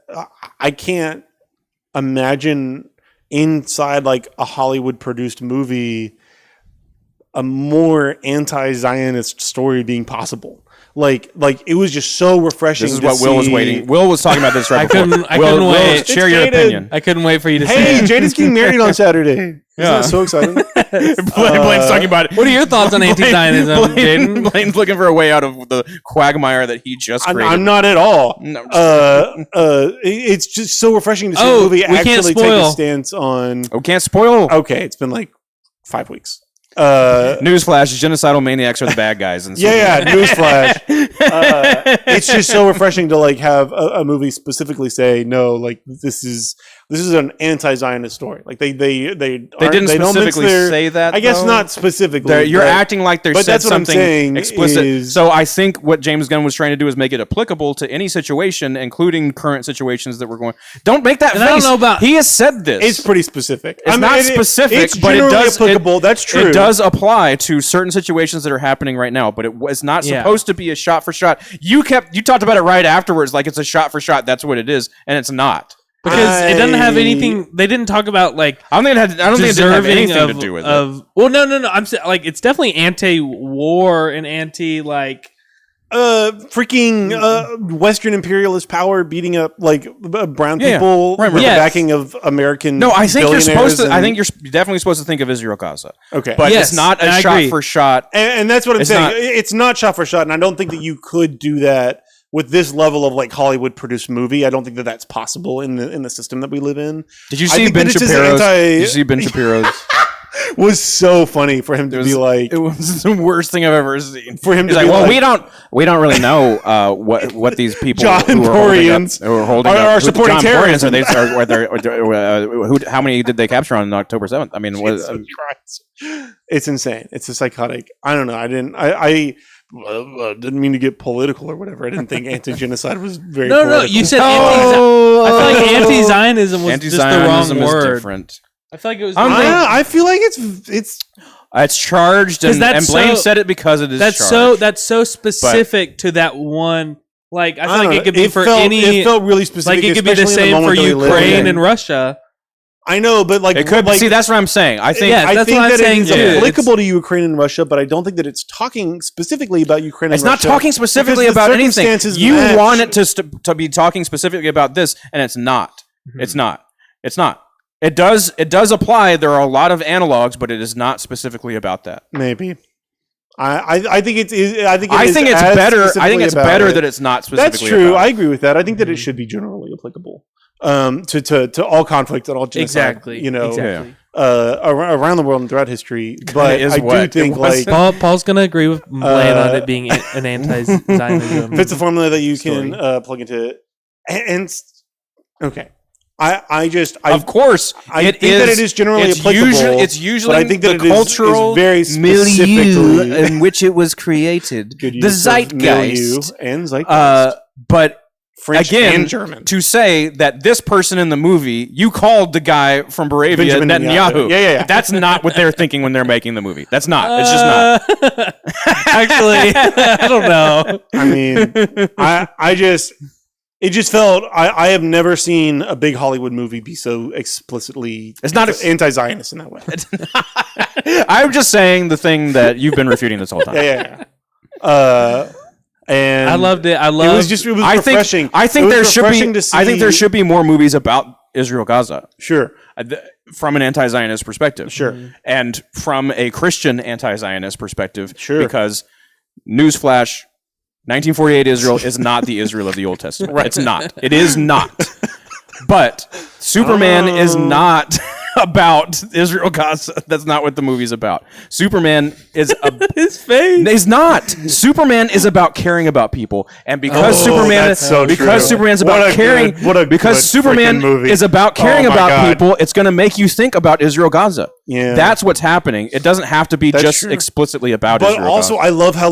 I can't imagine inside like a Hollywood produced movie a more anti-Zionist story being possible. Like it was just so refreshing. This is to what Will was see- waiting. Will was talking about this right before. I couldn't Will, wait. share your It's Jaden. opinion. I couldn't wait for you to Hey, say it. Jaden's getting married on Saturday. Isn't that so exciting? Blaine's talking about it. What are your thoughts on anti-Zionism, Jaden? Blaine's looking for a way out of the quagmire that he just created. I'm not at all. No, It's just so refreshing to see a Oh, movie we can't actually take spoil. a stance on. Oh, can't spoil. Okay, it's been like 5 weeks. Newsflash: genocidal maniacs are the bad guys. And Yeah, newsflash. It's just so refreshing to like have a movie specifically say no, like this is an anti-Zionist story. Like they They didn't don't mince specifically say that. I guess though. not specifically. You're but- acting like they but said that's what I'm something saying explicit. is- So I think what James Gunn was trying to do is make it applicable to any situation, including current situations that we're going. Don't make that And face. I don't know about- He has said this. It's pretty specific. It's not specific, it's but it generally does applicable. That's true. It does apply to certain situations that are happening right now, but it was not Yeah. supposed to be a shot for shot. You talked about it right afterwards, like it's a shot for shot. That's what it is, and it's not. Because it doesn't have anything. They didn't talk about like I don't think it didn't have deserving anything of, to do with it. of. Well, no. I'm saying like it's definitely anti-war and anti like. freaking Western imperialist power beating up like brown Yeah, people right, with yes. the backing of American. No, I think you're supposed to. billionaires I think you're definitely supposed to think of Israel Gaza, okay, but Yes, it's not and a I shot agree. for shot. and that's what I'm It's saying. not- It's not shot for shot, and I don't think that you could do that with this level of like Hollywood produced movie. I don't think that that's possible in the system that we live in. Did you I see think Ben that it's just Shapiro's? Did you see Ben Shapiro's? Was so funny for him to be like, It was the worst thing I've ever seen. for him to He's like, be well, like, we don't really know what these people John who are holding up, Porians who are holding are up, supporting John terrorism. how many did they capture on October 7th? I mean, Jesus Christ. It's insane. It's a psychotic. I don't know. I didn't mean to get political or whatever. I didn't think anti-genocide was very No, political. you said Oh, I feel like anti-Zionism was just the anti-Zionism wrong is word. different. I feel like it was. I feel like it's It's charged, 'Cause and that's Blaine so- said it because it is that's charged. so specific to that one. Like I feel I don't like know. it could be for any. It felt really specific. Like it could be the especially in same for moment that we live Ukraine in. and Russia. I know, but like It could like, see. That's what I'm saying. I think. Yeah, I that's think what I'm that saying, it is too. applicable to Ukraine and Russia, but I don't think that it's talking specifically about Ukraine. It's and not Russia talking specifically because the about anything. circumstances You match. want it to be talking specifically about this, and it's not. It's not. It's not. It does apply. There are a lot of analogs, but it is not specifically about that. Maybe. I think it's. I think I think it's as better. I specifically think it's about better it. that it's not specifically. That's true. about I it. agree with that. I think that it should be generally applicable to all conflict and all genocide. Exactly. You know, Exactly. around the world and throughout history. But is I do what it think was. like Paul's gonna agree with Blaine on it being an anti-Zionism. if it's a formula that you Story. can plug into, and okay. Of course, I think that it is generally it's applicable. It's usually but I think that the it is cultural very specifically in which it was created. good The use of milieu zeitgeist. and zeitgeist. But French again, and German. to say that this person in the movie, you called the guy from Moravia Benjamin Netanyahu. Yeah. That's not what they're thinking when they're making the movie. That's not. It's just not. Actually, I don't know. I mean, it just felt. I have never seen a big Hollywood movie be so explicitly. It's not anti-Zionist in that way. I'm just saying the thing that you've been refuting this whole time. Yeah. And I loved it. It was refreshing. I think It was there should refreshing be. to see- I think there should be more movies about Israel Gaza. Sure. From an anti-Zionist perspective. Sure. And from a Christian anti-Zionist perspective. Sure. Because, newsflash, 1948 Israel is not the Israel of the Old Testament. Right. It's not. It is not. But Superman is not about Israel Gaza. That's not what the movie's about. Superman is His face. He's not. Superman is about caring about people, and because that's so true. Superman's What about a caring, good- what a because good Superman freaking movie. is about caring Oh my about God. people, it's going to make you think about Israel Gaza. Yeah. That's what's happening. It doesn't have to be That's just true. explicitly about But Israel also, Gaza. I love how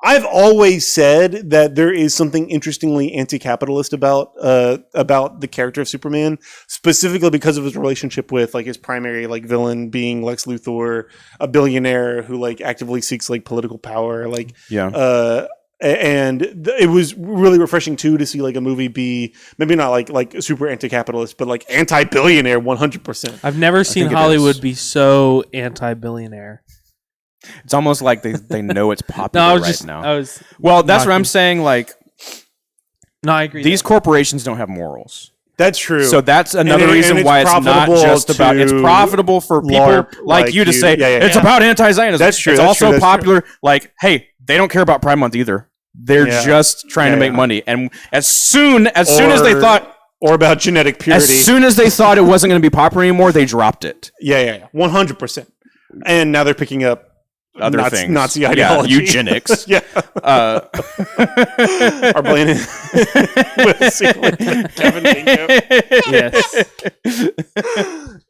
I've always said that there is something interestingly anti-capitalist about the character of Superman, specifically because of his relationship with like his primary like villain being Lex Luthor, a billionaire who like actively seeks like political power, like Yeah. it was really refreshing too to see like a movie be maybe not like super anti-capitalist, but like anti-billionaire 100%. I've never seen think it Hollywood is. be so anti-billionaire. It's almost like they know it's No, popular I was right just. now. I was. Well, that's what I'm knocking- saying. Like, No, I agree. these corporations don't have morals. That's true. So that's another And reason it's why it's not profitable just about. It's to profitable for people LARP like you to say Yeah, yeah, it's yeah. about anti-Zionism. That's true, It's that's also true, that's popular. Like, hey, they don't care about Pride Month either. They're Yeah. just trying to Yeah, make yeah. money. And as soon as they thought, or about genetic purity. as soon as they thought it wasn't going to be popular anymore, they dropped it. Yeah, 100%. And now they're picking up Other Nazi, things, Nazi Yeah, ideology, eugenics. yeah, Uh, are blaming with a sequel with Kevin Bacon. Yes.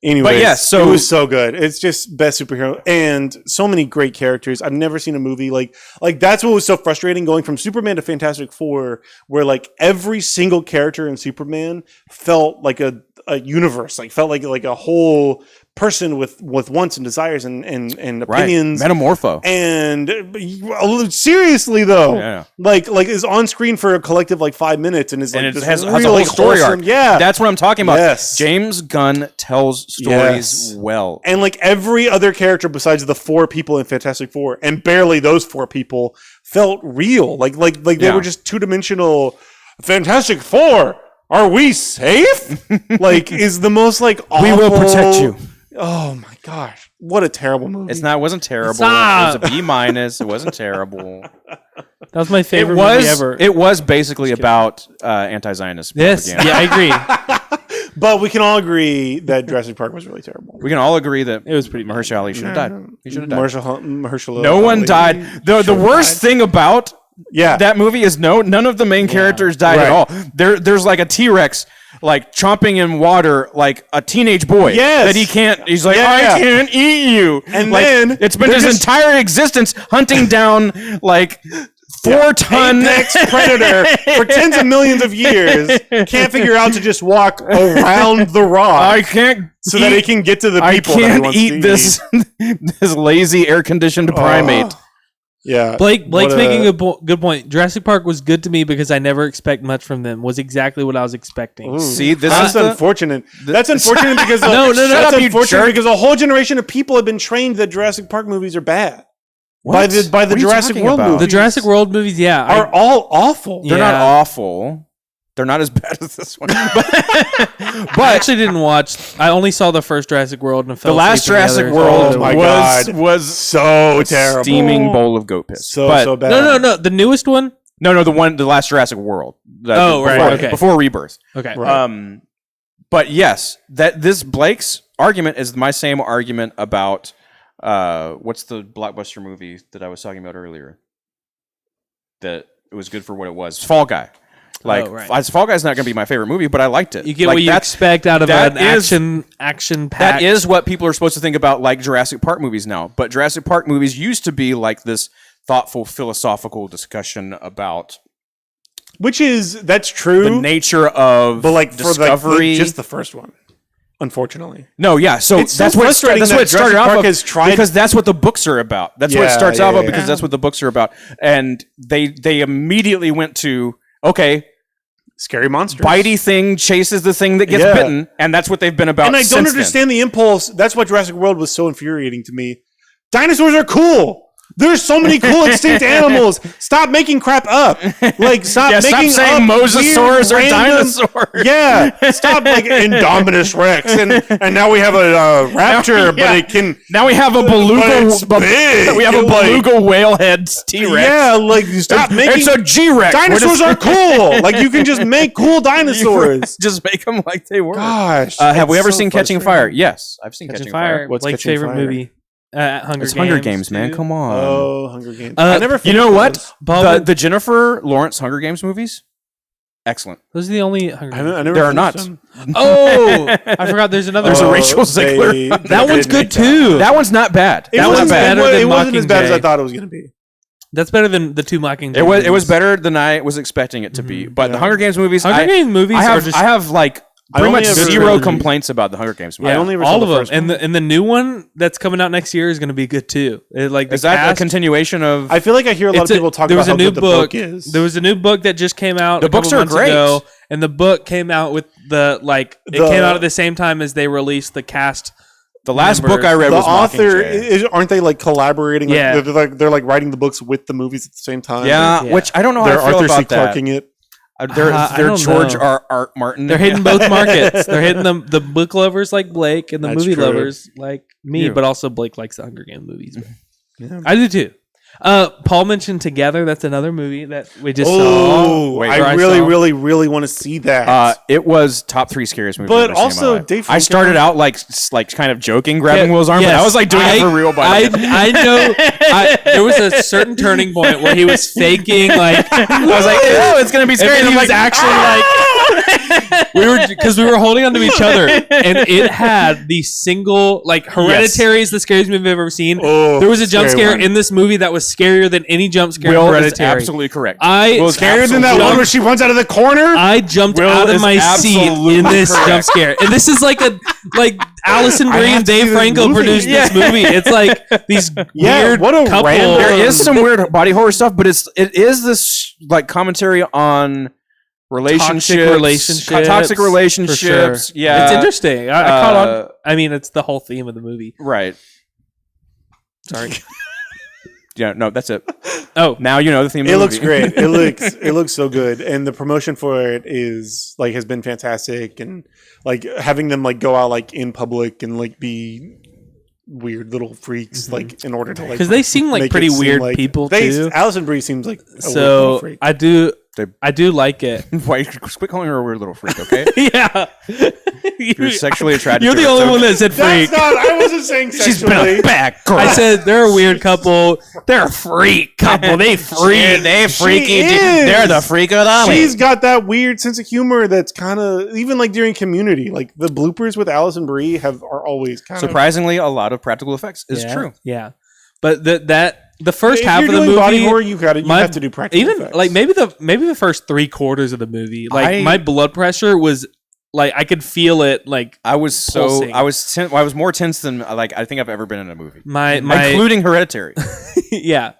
Anyways, But yeah, so- it was so good. It's just best superhero and so many great characters. I've never seen a movie like that's what was so frustrating going from Superman to Fantastic Four, where like every single character in Superman felt like a universe, like felt like a whole person with wants and desires and right. opinions. Metamorpho. And seriously though, Yeah. like is on screen for a collective like 5 minutes and is like And it this has a really whole story wholesome- arc. Yeah, That's what I'm talking about. Yes. James Gunn tells stories Yes. well. and like every other character besides the 4 people in Fantastic Four, and barely those 4 people felt real. Like they Yeah. were just 2-dimensional. Fantastic Four, are we safe? Like is the most like awful, We will protect you. Oh my gosh, what a terrible movie! It wasn't terrible. Stop. It was a B-. It wasn't terrible. That was my It favorite movie ever. It was basically about anti-Zionist Yes. propaganda. Yeah, I agree. But we can all agree that Jurassic Park was really terrible. We can all agree that It was pretty Mahershala Ali should have died. He should have died. Mahershala No one Ali died. The should've worst died. thing about Yeah, that movie is none of the main characters died Right. at all. There's like a T-Rex like chomping in water like a teenage boy. Yes. That he can't. He's like, Yeah, I yeah. can't eat you. And like, then it's been they're his just- entire existence hunting down like 4-ton apex predator for tens of millions of years can't figure out to just walk around the rock I can't so that he can get to the I people. that he can't wants eat to this this lazy air conditioned primate. Yeah, Blake's What making a good point. Jurassic Park was good to me because I never expect much from them. Was exactly what I was expecting. Ooh. See, this That's is the- unfortunate. That's unfortunate because No, That's up, you unfortunate jerk. because a whole generation of people have been trained that Jurassic Park movies are bad. By the What are you Jurassic talking World about? movies. The Jurassic World movies, yeah, are all awful. They're not Yeah. awful. They're not as bad as this one. I actually didn't watch. I only saw the first Jurassic World and The fell last asleep in the Jurassic others. World Oh my was God. was So a terrible. steaming bowl of goat piss. So But- so bad. No, the newest one. No, the last Jurassic World. Oh, right, before, okay. Before Rebirth. Okay, Right. But yes, that this Blake's argument is my same argument about what's the blockbuster movie that I was talking about earlier? That it was good for what it was. Fall Guy. Like, right. Fall Guy's not going to be my favorite movie, but I liked it. You get Like, what you that's- expect out of that an is- action That packed. is what people are supposed to think about, like Jurassic Park movies now. But Jurassic Park movies used to be like this thoughtful, philosophical discussion about That's true. the nature of but like for discovery. just the first one, unfortunately. No, yeah. So It's so that's what frustrating that's that what it started Jurassic off Park of, has tried- because that's what the books are about. That's what it Yeah, starts yeah, off of yeah. because that's what the books are about. And they immediately went to okay, Scary monsters. bitey thing chases the thing that gets Yeah. bitten, and that's what they've been about. And I don't since then. understand the impulse. That's why Jurassic World was so infuriating to me. Dinosaurs are cool. There's so many cool extinct animals. Stop making crap up. Like, stop making saying up mosasaurs or weird, dinosaurs. Yeah, stop like Indominus Rex, and now we have a raptor, but it can. Now we have a but beluga. it's big. We have a Like, beluga whale head T-Rex. yeah, like stop making. It's a G-Rex. Dinosaurs are cool. Like you can just make cool dinosaurs. Just make them like they were. Gosh, Have we it's ever so seen Catching frustrating. Fire? Yes, I've seen Catching Catching Fire. Fire. What's Blake's Catching favorite Fire? movie. Hunger It's Games. Hunger Games, man. too. Come on. Oh, Hunger Games. Uh, I never. You know what? Paul, The Jennifer Lawrence Hunger Games movies, excellent. those are the only Hunger Games. I never There are finished not. them. Oh, I forgot. There's another. There's a one. Rachel Zegler. That one's good too. That one's not bad. It That wasn't one's better than It wasn't as bad as I Mockingjay. thought it was going to be. That's better than the two Mockingjay. It was movies. better than I was expecting it to be. But the Yeah. Hunger Games movies, Hunger Games movies I are have just I have like I pretty only much ever- zero trilogy. complaints about the Hunger Games movies. I only ever saw all the of them, first one. and the new one that's coming out next year is going to be good too. Like the Is that cast, a continuation of? I feel like I hear a lot of people talk there about was a how new good the book is. There was a new book that just came out. The a couple books are months great. ago, and the book came out with it came out at the same time as they released the cast. The last members. book I read the was author Mockingjay. aren't they like collaborating? Like, Yeah. they're like writing the books with the movies at the same time. Yeah, Yeah. which I don't know they're how I feel Arthur C. about that. Clarking it. They're I they're don't George know. R. Martin. They're hitting both markets. They're hitting the book lovers like Blake and the That's movie true. lovers like me. Yeah. But also Blake likes the Hunger Games movies. Yeah. I do too. Paul mentioned Together. That's another movie that we just saw. Oh, Wait, I really want to see that. It was top 3 scariest movies. But I've ever seen in my also, life. Dave I started out like kind of joking, grabbing Will's arm, but Yes. I was like doing it for real. By the way. I know. There was a certain turning point where he was faking like I was like, "Oh, it's gonna be scary." and And he I'm was like, actually like we were holding onto each other, and it had the single like Hereditary is the scariest movie I've ever seen. Oh, There was a jump scary scare one. in this movie that was scarier than any jump scare in Will is Hereditary. absolutely correct. I Scarier than that one where she runs out of the corner. I jumped Will out of is my seat absolutely in this correct. jump scare, and this is like Allison I Brie have and to Dave see this Franco movie. produced this movie. It's like these Yeah, weird what a couple. random- There is some weird body horror stuff, but it is this like commentary on relationships, toxic relationships. for sure. Yeah, It's interesting. I caught on. Uh, I mean, it's the whole theme of the movie. right. Sorry. Yeah, no, that's it. Oh, Now you know the theme. It of the looks movie. great. It looks so good, and the promotion for it is like has been fantastic, and like having them like go out like in public and like be weird little freaks like in order to like because they seem like make pretty it seem weird like- people they, too. Allison Brie seems like a weird little So freak. I do like it. Why quit calling her a weird little freak? Okay, Yeah, you're sexually attracted. You're to the her. only It's one okay. that said That's freak. not. I wasn't saying She's been sexually. a bad girl. I said they're a weird couple. They're a freak couple. They freak. They freaky. is. They're the freak of the week. She's got that weird sense of humor that's kind of even like during Community, like the bloopers with Allison Brie are always kind of Surprisingly, a lot of practical effects is Yeah, true. Yeah, but the first If half you're of the doing movie, body horror, you my- have to do practical even effects. like maybe the first 3/4 of the movie, like my blood pressure was like I could feel it. Like I was Pulsing. I was more tense than like I think I've ever been in a movie, my including Hereditary. yeah.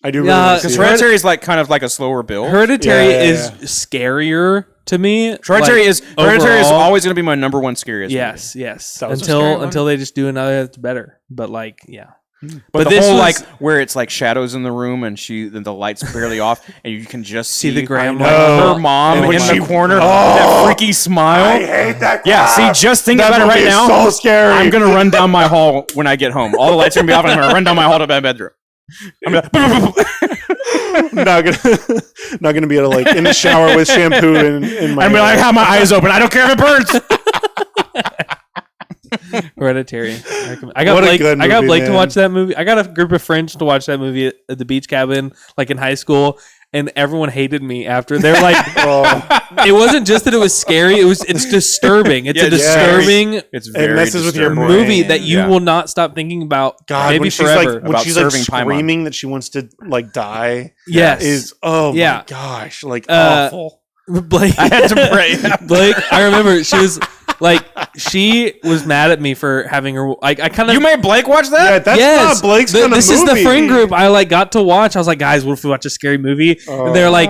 I do really Yeah, want to Because see it. Hereditary is like kind of like a slower build. Hereditary Yeah. is scarier to me. Hereditary like, is overall. always going to be my number one scariest. Yes, yes. That was a scary one? Until they just do another that's better. But like, yeah. movie. But But the this whole was- like where it's like shadows in the room and the lights barely off and you can just see the grandma. her mom And in when she- the corner, Oh. that freaky smile. I hate that. Yeah, crap. see, just think That about it movie right is now. So scary. I'm gonna run down my hall when I get home. All the lights are gonna be off, and I'm gonna run down my hall to my bedroom. I'm gonna, not gonna be able to like in the shower with shampoo in my. I'm gonna hair. have my eyes open. I don't care if it burns. Hereditary. I got What a Blake. good I got movie, Blake to man. watch that movie. I got a group of friends to watch that movie at the beach cabin, like in high school, and everyone hated me after. They were like, Oh, it wasn't just that it was scary. It's disturbing. It's Yeah, a disturbing It's very messes with your disturbing. brain. movie that you Yeah. will not stop thinking about. God, maybe when she's forever. like when about she's like serving Paimon. screaming that she wants to like die. Yes. is oh Yeah. my gosh, like Uh, awful. Blake. I had to pray. Blake, I remember she was like, she was mad at me for having her. Like, I kind of. You made Blake watch that? Yeah, that's yes, not Blake's kind of this is the movie. friend group I like got to watch. I was like, guys, what if we watch a scary movie? And they're like,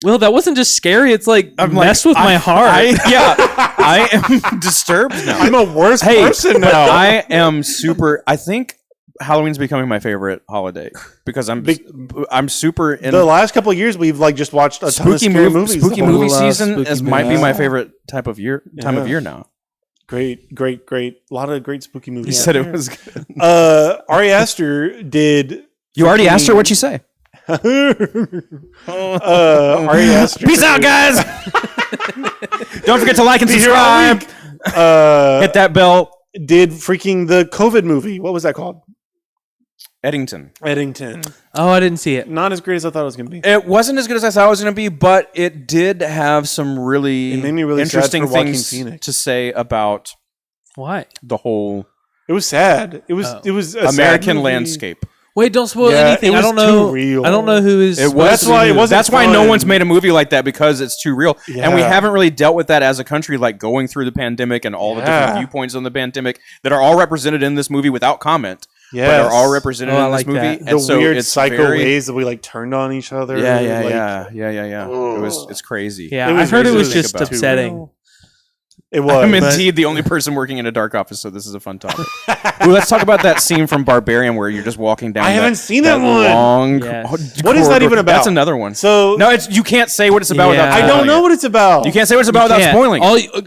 well, that wasn't just scary. It's like messed with my heart. I am disturbed now. I'm a worse person now. I am super. I think Halloween's becoming my favorite holiday because I'm super in The last couple of years, we've like just watched a ton of scary movies. Spooky Oh, movie love season spooky might be movies. my favorite type of time of year now. Great. A lot of great spooky movies. You said it was good. Ari Aster did. You already asked her what she say. Ari Aster. Peace out, guys. Don't forget to like and Be here all subscribe. week. Hit that bell. Did freaking the COVID movie. What was that called? Eddington. Oh, I didn't see it. Not as great as I thought it was going to be. It wasn't as good as I thought it was going to be, but it did have some really, It made me really interesting sad for Joaquin things Phoenix. to say about Why? the whole It was sad. It was a sad American movie. landscape. Wait, don't spoil Yeah, anything. it I was don't know. too real. I don't know who is. It was. That's why it wasn't That's why no fun. one's made a movie like that because it's too real, and we Yeah. haven't really dealt with that as a country, like going through the pandemic and all the different Yeah. viewpoints on the pandemic that are all represented in this movie without comment. Yes. But are all represented Oh, I in this like movie. that. The And so weird it's psycho very, ways that we like turned on each other. Yeah. like, It's crazy. Yeah, It I was heard it really was sick just about it. upsetting. It was. I'm But- indeed the only person working in a dark office, so this is a fun topic. Ooh, let's talk about that scene from Barbarian where you're just walking down. I haven't seen that one. Long Yes. What is that corridor. even about? That's another one. So No, you can't say what it's about. Yeah. Without I don't spoiling know it. what it's about. You can't say what it's about without Can't. spoiling.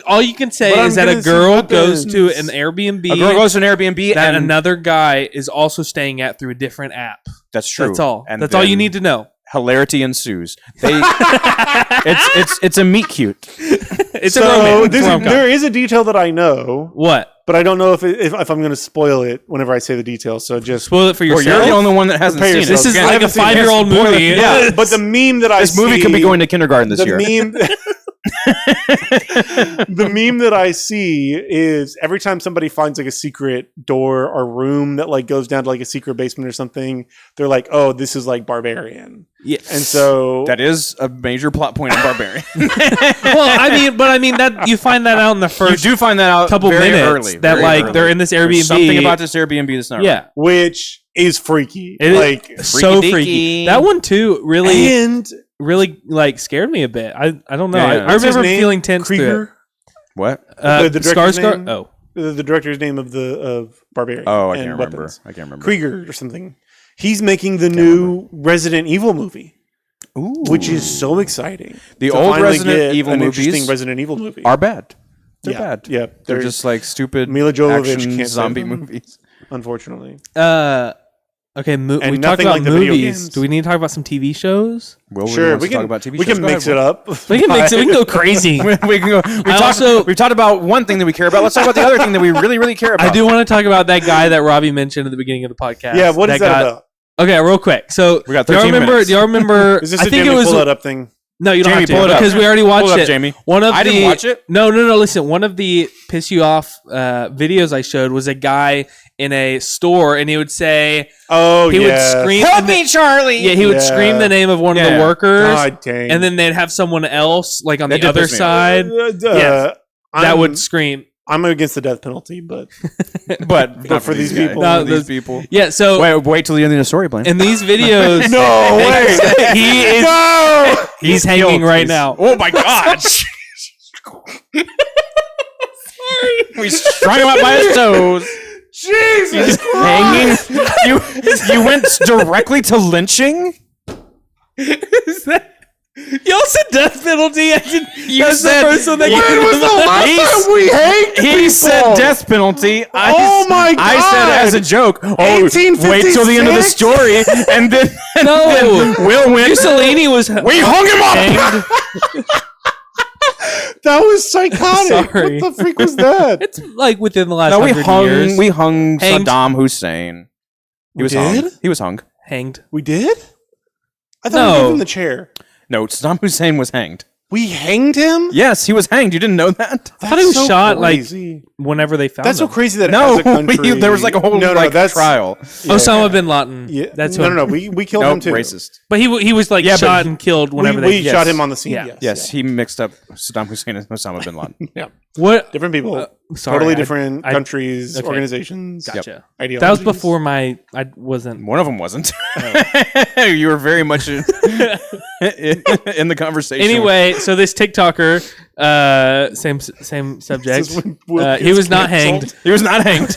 All you can say But I'm is that a gonna see girl what goes to happens. an Airbnb A girl goes to an Airbnb that and another guy is also staying at through a different app. that's true. That's all. And That's all you then need to know. Hilarity ensues. It's a meet cute. It's so a romance. It's a rom-com. there is a detail that I know, What? but I don't know if I'm going to spoil it whenever I say the detail. So just Spoil it for Well, yourself. you're the only one that hasn't Prepare seen it. yourself. This is I like a haven't seen it. 5-year-old Spoil it. movie. yeah. But the meme that I This movie could be going to kindergarten this the year. meme. The meme that I see is every time somebody finds like a secret door or room that like goes down to like a secret basement or something, they're like, "Oh, this is like Barbarian." Yeah. And so That is a major plot point in Barbarian. Well, I mean that you find that out in the You first do find that out couple very minutes early. that very like early. they're in this There's Airbnb. something about this Airbnb that's not yeah, which is freaky. it is like so freaky-deaky. freaky. That one too really and like scared me a bit. I don't know. Yeah, yeah. I what's his remember name? feeling tense through it. Krieger. What? The director's Skarsgård. name? Oh, The director's name of Barbarian. Oh, I and can't remember. Weapons. I can't remember. Krieger or something. He's making the new Resident Evil movie, Ooh. which is so exciting. The to old finally Resident get Evil an movies interesting Resident Evil movie. are bad. They're Yeah, bad. yeah, They're they're- just like stupid Mila Jovovich action can't save zombie them. movies. Unfortunately. okay. And We talked nothing about like the video movies. games. Do we need to talk about some TV shows? Will Sure, wants we to talk can about TV we shows. can Go mix ahead, it up. We can mix it. We can go crazy. we can go. We've talked about one thing that we care about. Let's talk about the other thing that we really, really care about. I do want to talk about that guy that Robbie mentioned at the beginning of the podcast. Yeah, what is that guy- about? Okay, real quick. So We got do y'all 13 remember? minutes. Do y'all remember? Is this I a think Jamie it was pull that up thing? no. You don't Jamie, have to pull it up. because we already watched Pull it up, it. Jamie. One of I the didn't watch it. No. Listen, one of the piss you off videos I showed was a guy in a store, and he would say Oh, he yeah. would scream. Help and then- me, Charlie. Yeah, he would Yeah. scream the name of one of the Yeah. workers, God dang. and then they'd have someone else like on That the did other piss me off. side Yes. that would scream. I'm against the death penalty, but but not for these guys. people. Not No, for these those- people. Yeah, so Wait till the end of the story, Blaine. in these videos, no way. he is No. he's hanging right He's- now. Oh my god! We strung him up by his toes. Jesus Hanging. You went directly to lynching. Is that- Y'all said death penalty. That's said- the first one that When came was to the mind. last time we hanged He people? said death penalty. Oh my I said God. as a joke. Oh, wait till the end of the 1856? story, and then No, Will went. Mussolini was. We hung him up. hanged. That was psychotic. Sorry. What the freak was that? It's like within the last No, we 100 years. hung Hanged. Saddam Hussein. He We was hung. did? He was hung. hanged. We did? I thought No. we gave him the chair. No, Saddam Hussein was hanged. We hanged him? Yes, he was hanged. You didn't know that? I thought he was shot crazy. Whenever they found That's him. so crazy that No, as a country, there was like a whole that's trial. Yeah. Osama bin Laden. Yeah, That's no, who- no. We killed No, him too. racist. But he was like Yeah, but shot and killed whenever We they. shot him on the scene. Yeah. Yes, Yes, he mixed up Saddam Hussein and Osama bin Laden. yeah. What? Different people. Sorry, totally I- different I- countries, okay. organizations. Gotcha. Ideologies. That was before my. I wasn't. One of them wasn't. You were very much in the conversation. Anyway, so this TikToker, same subject. This is when Will He gets was not canceled. hanged. he was not hanged.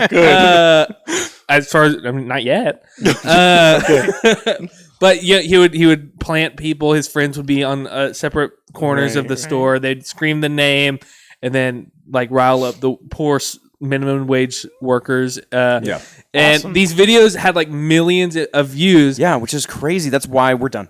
Good. as far as not yet. But yeah, he would plant people. His friends would be on separate corners of the store. They'd scream the name and then like rile up the poor minimum wage workers. And these videos had like millions of views. Yeah, which is crazy. That's why we're done.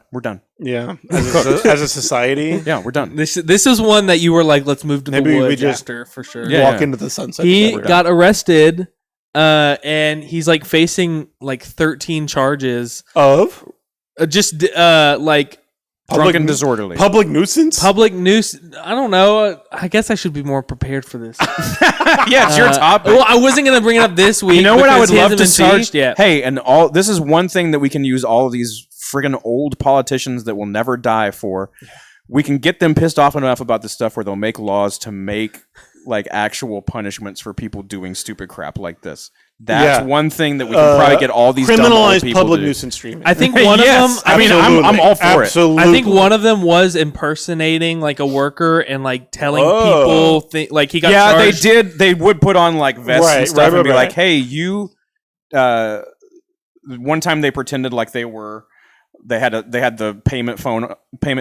Yeah, as a society. Yeah, we're done. This is one that you were like, let's move to Maybe the we woods just after for sure. Walk into the sunset. He together. got arrested, and he's like facing like 13 charges of just like Public and disorderly. Public nuisance. public news. I don't know. I guess I should be more prepared for this. Yeah, it's your topic. Well, I wasn't gonna bring it up this week. You know what I because would he love hasn't to been see? charged yet. Hey, and all this is one thing that we can use all of these friggin' old politicians that will never die for. We can get them pissed off enough about this stuff where they'll make laws to make like actual punishments for people doing stupid crap like this. That's one thing that we can probably get all these dumb old criminalized people public to do. nuisance streaming. I think one Yes. of them. I mean, I'm all for it. Absolutely. I think one of them was impersonating like a worker and like telling people like he got Yeah, charged. they did. They would put on like vests and stuff and be like, "Hey, you." One time they pretended like they had the payment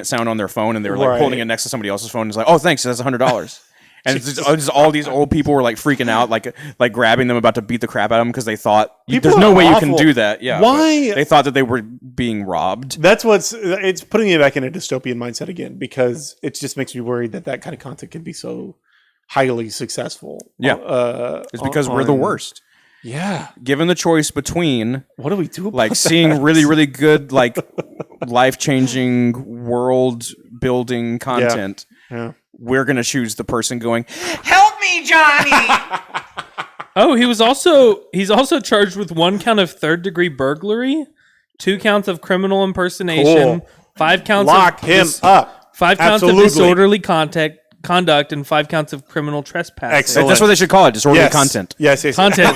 sound on their phone and they were like holding it next to somebody else's phone. And it's like, "Oh, thanks, that's $100." And it's just all these old people were like freaking out, like grabbing them, about to beat the crap out of them because they thought there's no way you can do that. Yeah, why? They thought that they were being robbed. That's it's putting me back in a dystopian mindset again, because it just makes me worried that kind of content can be so highly successful. Yeah, it's because we're the worst. Yeah, Given the choice between what do we do about like seeing really, really good, like life-changing, world-building content, we're gonna choose the person going, "Help me, Johnny." Oh, he's also charged with 1 count of 3rd-degree burglary, 2 counts of criminal impersonation, 5 counts Lock of him up. 5 counts Absolutely. of disorderly conduct, and 5 counts of criminal trespassing. Excellent. That's what they should call it, disorderly Yes. content. Yes. Content.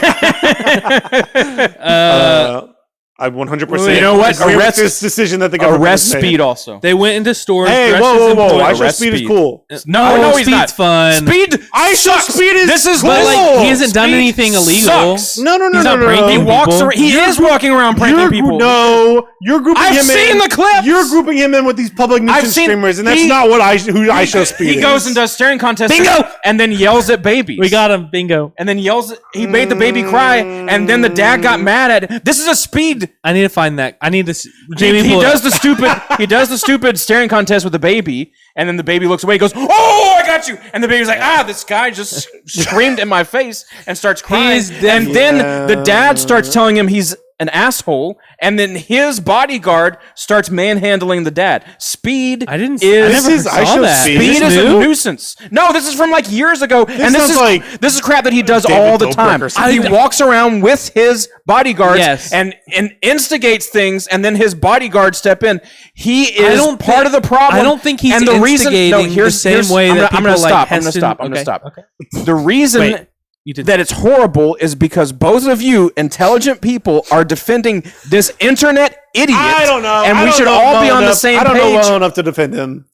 I 100%. You know what? agree with this decision that the government Arrest has made. Speed also. They went into stores. Hey, dressed as whoa! employees. I show Arrest Speed is Speed. cool. No, he's Speed's not. fun. Speed. I show sucks. Speed is This is cool. But like he hasn't done Speed anything illegal. sucks. No. He's not pranking He people. walks around. He is walking around pranking people. No, you're grouping I've him seen in. the clips. You're grouping him in with these public nuisance streamers, and that's not what I show Speed. He goes and does staring contests. Bingo! And then yells at babies. We got him. Bingo. And then yells. He made the baby cry, and then the dad got mad at him. This is a Speed. I need to find that. I need to. Jamie, He pull it does up. the stupid. He does the stupid staring contest with the baby, and then the baby looks away. He goes, "Oh, I got you!" And the baby's like, "This guy just screamed in my face," and starts crying. is And then the dad starts telling him he's an asshole, and then his bodyguard starts manhandling the dad. Speed. I didn't. Is I never This is- I saw show that. Speed. Speed This is a new? nuisance. No, this is from like years ago, and this sounds is like this is crap that he does David all the Dobrik time. or something. He walks around with his bodyguards Yes. and instigates things, and then his bodyguards step in. He is don't part think- of the problem. I don't think he's and the reason, instigating the same way that I'm people gonna like stop. I'm gonna Heston- stop. I'm gonna okay, stop. okay. The reason. Wait, you did that it's horrible is because both of you intelligent people are defending this internet idiot. I don't know, and I we don't should know all well be on the enough- same I don't page. know well enough to defend him.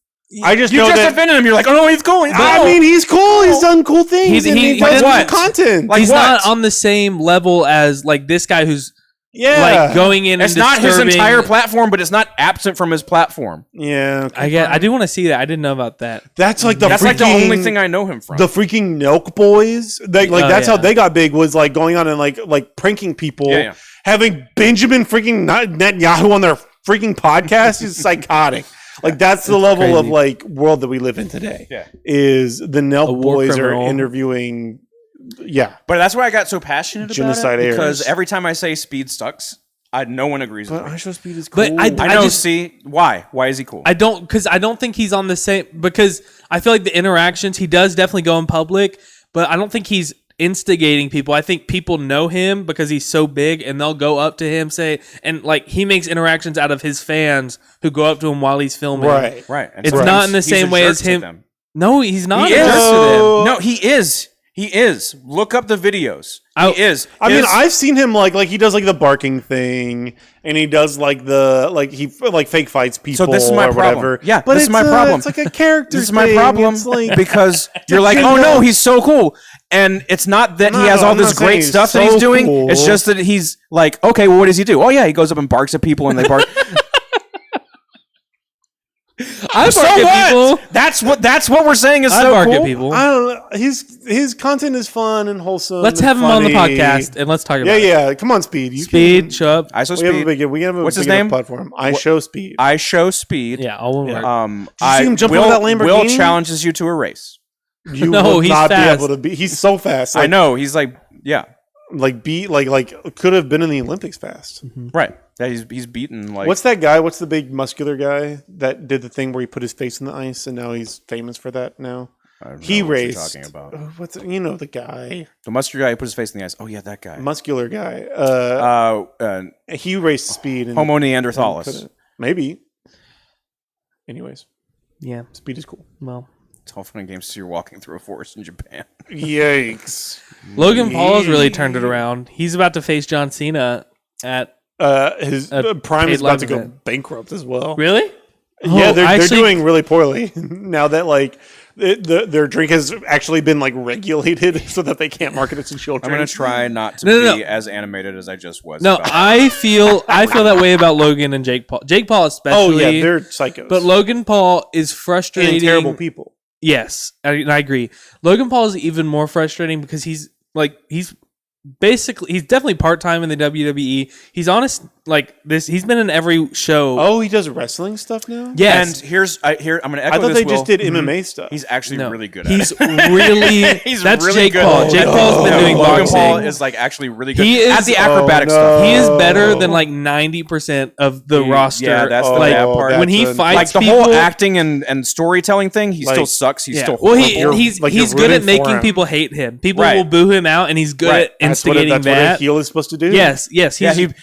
I just You know just that. defended him. You're like, "Oh no, he's cool." I mean, he's cool. He's done cool things. He and he does does what? content. Like He's what? not on the same level as like this guy who's yeah, like going in. It's and not his disturbing- entire platform, but it's not absent from his platform. yeah. I do want to see that. I didn't know about that. That's like the That's freaking, like the only thing I know him from. the freaking Nelk boys. That's how they got big, was like going on and like pranking people, Yeah. having Benjamin freaking Netanyahu on their freaking podcast is psychotic. Like that's the level crazy. of like world that we live in today. Yeah. Is the Nelk war boys criminal. are interviewing? Yeah, But that's why I got so passionate about Genocide it, because heirs. every time I say Speed sucks, no one agrees with but me. I show Speed is cool. But I know. See why? Why is he cool? I don't think he's on the same, because I feel like the interactions, he does definitely go in public, but I don't think he's instigating people. I think people know him because he's so big, and they'll go up to him, and like he makes interactions out of his fans who go up to him while he's filming. right. right. And It's sometimes not in the he's same a way jerk as to him. them. No, he's not. He a is. jerk to them. No, he is. He is. Look up the videos. I- He is. I mean, I've seen him like he does like the barking thing, and he does like the he fake fights people. So this is my or problem. whatever. Yeah, but this is my problem. It's like a character. This is my thing. problem It's like, because you're like, oh no, he's so cool, and it's not that he has all I'm this not saying great he's stuff that so he's doing. cool. It's just that he's like, okay, well, what does he do? Oh yeah, he goes up and barks at people, and they bark. I So bark at what? people. That's what we're saying is I so bark cool. at people. I don't know. His content is fun and wholesome. Let's and have him on the funny. podcast and let's talk about Yeah, it. yeah. Come on, Speed. You Speed, can- show up. ISO We have a speed. big. We have a What's his big enough name? platform. I show Speed. I show speed. Yeah, all one word. Did you see him jump over that Lamborghini? Will challenges you to a race. You No, will he's not fast. be able to be. He's so fast. I know. He's like, yeah, Like could have been in the Olympics fast. right. Yeah, he's beaten like. What's that guy? What's the big muscular guy that did the thing where he put his face in the ice and now he's famous for that now? I don't know He what you're raced. talking about What's the guy? the muscular guy who put his face in the ice. Oh yeah, that guy. Muscular guy. He raced Speed. And Homo neanderthalis. couldn't- Maybe. Anyways, Yeah, Speed is cool. well. It's all fun and games. So you're walking through a forest in Japan. Yikes. Logan Paul has really turned it around. He's about to face John Cena at... His A Prime paid is about to live go event. bankrupt as well. Really? Yeah, Oh, they're actually- doing really poorly now that their drink has actually been regulated so that they can't market it to children. I'm gonna try not to No. be as animated as I just was. No, about it. I feel that way about Logan and Jake Paul. Jake Paul Oh especially. yeah, they're psychos. But Logan Paul is frustrating. and terrible people. Yes, I agree. Logan Paul is even more frustrating because he's definitely part-time in the WWE. He's honest like this. He's been in every show. Oh, he does wrestling stuff now. yes. And I'm gonna echo I thought this. they Will. just did MMA stuff. He's actually No. really good at He's it. really He's that's really Jake good. Paul. Jake Paul's been doing Logan boxing. Paul is actually really good He at is- the acrobatic Oh, stuff. no. He is better than 90% of the roster. Yeah, that's the like, bad part. when he that's fights Like the people, whole acting and storytelling thing, he Like- still sucks. He's yeah. still Well, horrible. he's you're good at rooting for making him. people hate him. People Right. will boo him out, and he's good Right. at that's what instigating a that. heel is supposed to do. Yes,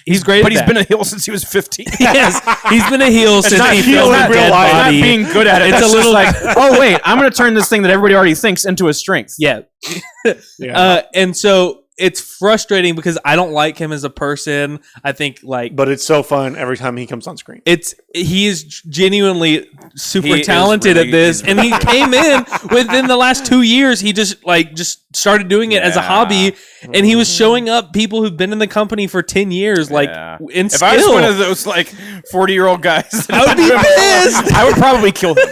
he's great. But at he's that. been a heel since he was 15. yes, he's been a heel since not he heel filmed in a real dead life. Not body. being good at it. It's That's a little just like, oh wait, I'm going to turn this thing that everybody already thinks into a strength. Yeah. Yeah. And so it's frustrating because I don't like him as a person. I think But it's so fun every time he comes on screen. he is genuinely super He is talented really- at this, he's and he came in within the last 2 years. He just started doing it as a Yeah. hobby, and he was showing up people who've been in the company for 10 years, Yeah. in If skill. I was one of those 40-year-old guys, I would be pissed. I would probably kill him.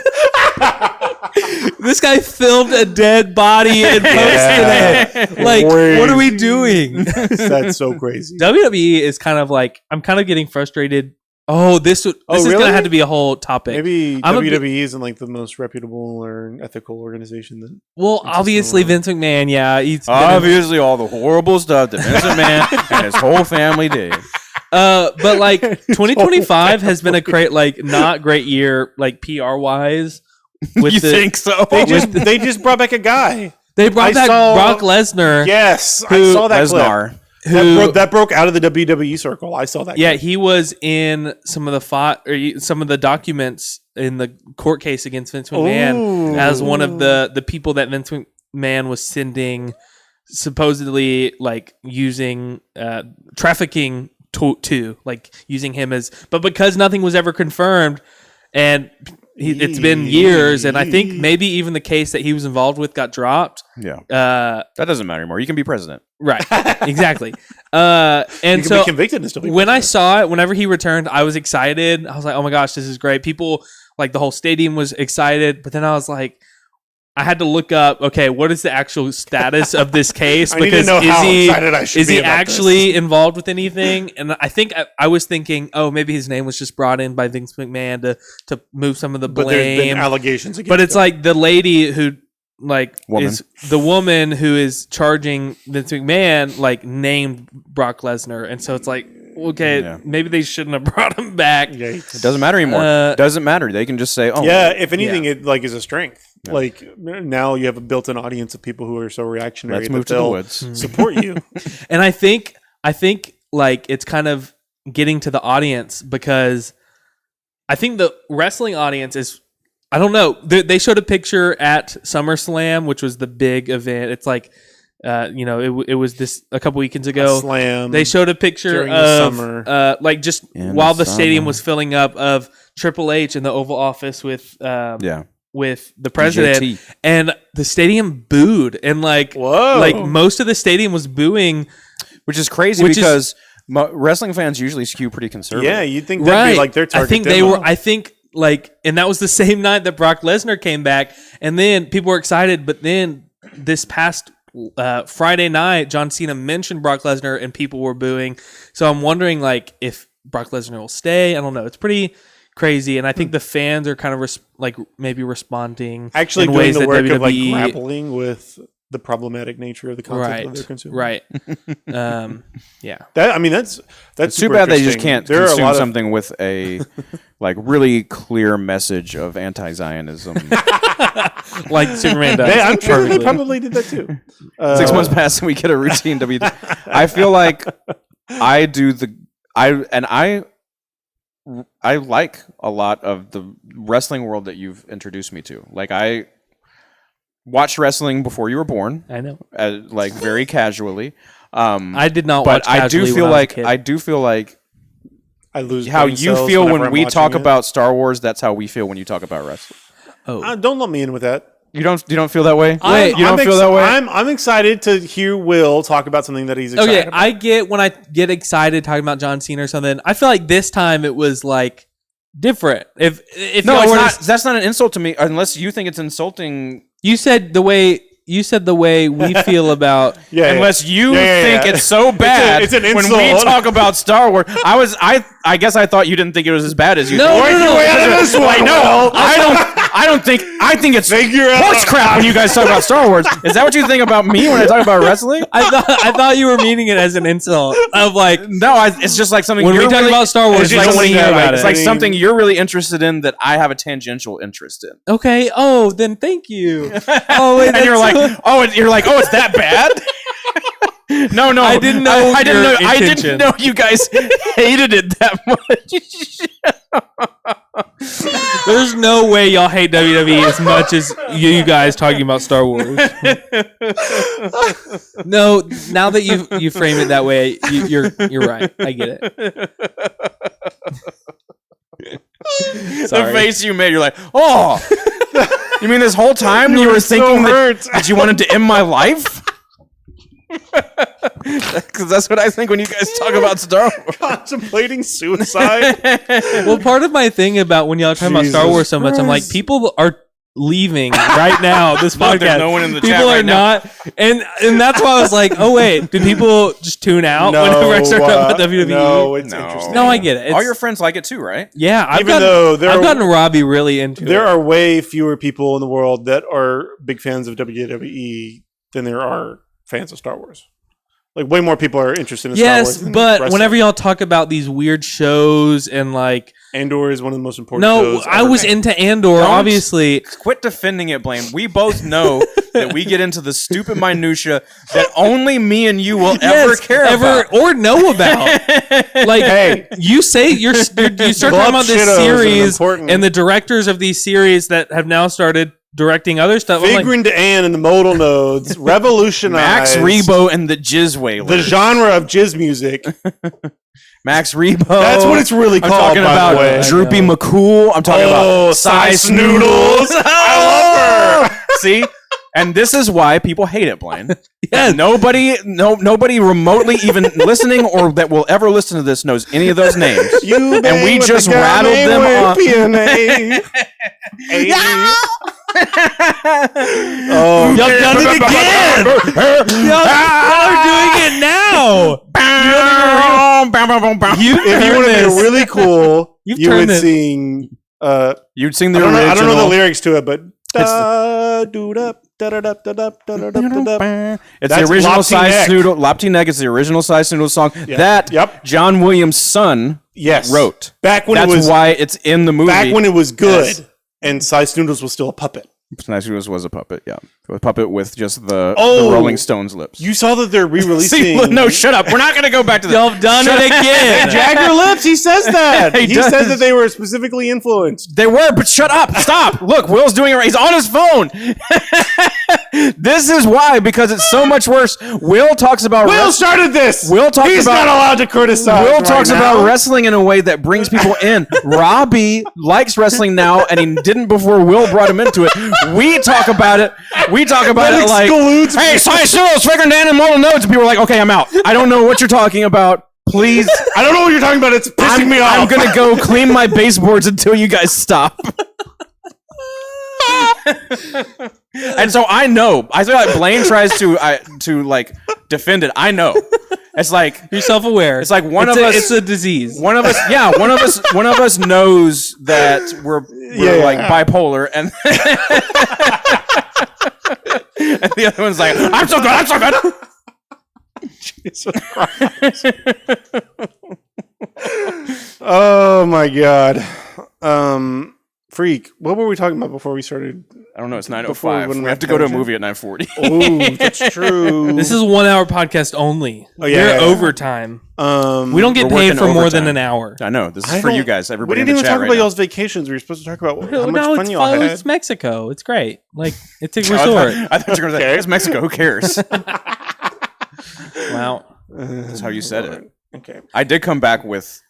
This guy filmed a dead body and posted it. Like, what are we doing? That's so crazy. WWE is kind of I'm kind of getting frustrated. Oh, this is really? gonna have to be a whole topic. Maybe I'm a WWE isn't the most reputable or ethical organization. That Well, obviously Vince McMahon, yeah, he's been in- Obviously, all the horrible stuff that Vince McMahon and his whole family did. but 2025 has been a great not great year PR wise. With You think so? they just brought back a guy. they brought I back saw- Brock Lesnar? Yes, Who- I saw that clip. Lesnar. Who That broke out of the WWE circle. I saw that. yeah, clip. he was in some of the documents in the court case against Vince McMahon Ooh. as one of the people that Vince McMahon was sending supposedly using trafficking to using him as, but because nothing was ever confirmed and it's been years, and I think maybe even the case that he was involved with got dropped. Yeah, Uh, that doesn't matter anymore. You can be president. right, exactly. You And can so be convicted and still be when I president. saw it, whenever he returned, I was excited. I was like, "Oh my gosh, this is great!" People the whole stadium was excited, but then I was like, I had to look up. Okay, what is the actual status of this case? I need to know how excited I should is be he about actually involved with anything? And I think I was thinking, oh, maybe his name was just brought in by Vince McMahon to move some of the But there's been blame. allegations against But it's him. the lady who Woman. is the woman who is charging Vince McMahon named Brock Lesnar, and so it's okay, Yeah. maybe they shouldn't have brought him back. Yikes. It doesn't matter anymore. Doesn't matter. They can just say, "Oh, Yeah, if anything, Yeah. it is a strength. Now you have a built-in audience of people who are so reactionary. let's that move to the they'll woods." Support you. And I think it's kind of getting to the audience because I think the wrestling audience is I don't know. They showed a picture at SummerSlam, which was the big event. It's like, it was this a couple weekends ago. Slam. They showed a picture during the of summer. like just In while the the stadium summer. was filling up of Triple H in the Oval Office with the president, DJT. and the stadium booed, and Whoa. like most of the stadium was booing. Which is crazy because wrestling fans usually skew pretty conservative. Yeah, you'd think that'd be like their target I think they demo. were. I think and that was the same night that Brock Lesnar came back, and then people were excited. But then this past Friday night, John Cena mentioned Brock Lesnar, and people were booing. So I'm wondering if Brock Lesnar will stay. I don't know. It's pretty crazy, and I think the fans are kind of maybe responding actually in doing ways the that work of WWE grappling with the problematic nature of the concept of their consumer. Right. Yeah. That's It's too super bad they just interesting. can't There are a consume lot of something with a really clear message of anti-Zionism. Like Superman does. I'm sure they perfectly. probably did that too. 6 months pass and we get a routine I feel like I like a lot of the wrestling world that you've introduced me to. Like I watched wrestling before you were born, I know. very casually. I did not But watch I do casually feel when I was a like kid. I do feel like I lose how brain you cells feel whenever when I'm we watching talk it. about Star Wars. That's how we feel when you talk about wrestling. Don't let me in with that. You don't feel that way? You I'm don't feel that way? I'm excited to hear Will talk about something that he's excited Okay, about. I get when I get excited talking about John Cena or something. I feel like this time it was different. If No, y'all it's were not. to- That's not an insult to me, unless you think it's insulting. you said the way we feel about. Unless you think yeah. it's so bad It's an when we insult. talk about Star Wars. I guess I thought you didn't think it was as bad as you. No, thought. no, no, no. I think it's Figure out- horse crap when you guys talk about Star Wars. Is that what you think about me when I talk about wrestling? I thought you were meaning it as an insult of No, it's just like something. when we you're talk really- about Star Wars, it's you like don't want to something hear that- about It's it. like something you're really interested in that I have a tangential interest in. Okay. Oh, then thank you. Oh, wait, And you're like, that's- it's that bad? No, I didn't know I didn't your know. I intention. didn't know you guys hated it that much. There's no way y'all hate WWE as much as you guys talking about Star Wars. No, now that you frame it that way, you're right. I get it. The Sorry. face you made, you're like, oh. You mean this whole time you were thinking that you wanted to end my life? Because that's what I think when you guys talk about Star Wars. Contemplating suicide. Well, part of my thing about when y'all are talking about Star Jesus Wars so much, I'm like, Christ. people are leaving right now. This Look, podcast, there's no one in the people chat are right now. not, and that's why I was like, oh wait, do people just tune out whenever I start talking about WWE? No, it's No. interesting. No, I get it. All It's- your friends like it too, right? yeah, I've Even though I've gotten Robbie really into it. There are way fewer people in the world that are big fans of WWE than there are fans of Star Wars. Like way more people are interested in Star Wars. Yes, than but wrestling. whenever y'all talk about these weird shows and like, Andor is one of the most important no, shows. I ever was made. into Andor, Don't- obviously. Quit defending it, Blaine. We both know that we get into the stupid minutia that only me and you will ever care about. or know about. Like, Hey. you say you start talking Glove about this Shittos is an series important- and the directors of these series that have now started directing other stuff. I'm like, Figrin Ann and the modal nodes revolutionized Max Rebo and the Jizz Whaler. the genre of jizz music. Max Rebo. That's what it's really I'm called, talking by about the way. Droopy McCool. I'm talking Oh, about Cy Cy Snoodles. Snoodles. I love her. See? And this is why people hate it, Blaine. yes. Nobody remotely even listening or that will ever listen to this knows any of those names. You And we just rattled them off. Oh, Y'all done it again! Y'all are doing it now! if you want to be really cool, You've you turned would this- sing. You'd sing the I don't original. know the lyrics to it, but da do da da da da da da da da da. It's That's the original Lopty Cy Neck. Snoodle. Lopty Neck is the original Cy Snoodle song that Yep. John Williams' son Yes, wrote. back when That's it was why it's in the movie. back when it was good, Yes. and Cy Snoodles was still a puppet. Snatchers was a puppet, yeah. A puppet with just the Rolling Stones lips. You saw that they're re-releasing. No, shut up. We're not going to go back to this. Y'all done it again. Jagger lips. He says that. He He does. says that they were specifically influenced. They were, but shut up. Stop. Look, Will's doing it right. He's on his phone. This is why, because it's so much worse. Will talks about Will started this. Will talks He's about- not allowed to criticize. Will right talks now. about wrestling in a way that brings people in. Robbie likes wrestling now, and he didn't before Will brought him into it. We talk about it. We talk about That it like, excludes- hey, Science Zeros, Figure Dan, and Mortal Notes. And people are like, okay, I'm out. I don't know what you're talking about. Please. I don't know what you're talking about. It's pissing me off. I'm going to go clean my baseboards until you guys stop. And so I know. I feel like Blaine tries to like defend it. I know. It's like You're self-aware. It's like one of us. It's a disease. One of us. Yeah, one of us knows that we're like bipolar, and and the other one's like, I'm so good. I'm so good. Jesus Christ. Oh my god. Freak. What were we talking about before we started? I don't know. It's Before we 9:05. went We on have to go to a tangent? movie at 9:40. Oh, that's true. This is a 1 hour podcast only. Oh, yeah, We're yeah. overtime. We don't get We're paid working for more than overtime. an hour. I know. This is I for you don't- guys. We Everybody didn't in the even chat talk right about now. y'all's vacations. We were supposed to talk about how much No, fun y'all had. it's Mexico. It's great. Like, it's a Oh, resort. I thought you were going to say, it's Mexico. Who cares? Wow. That's how you said it. Okay. I did come back with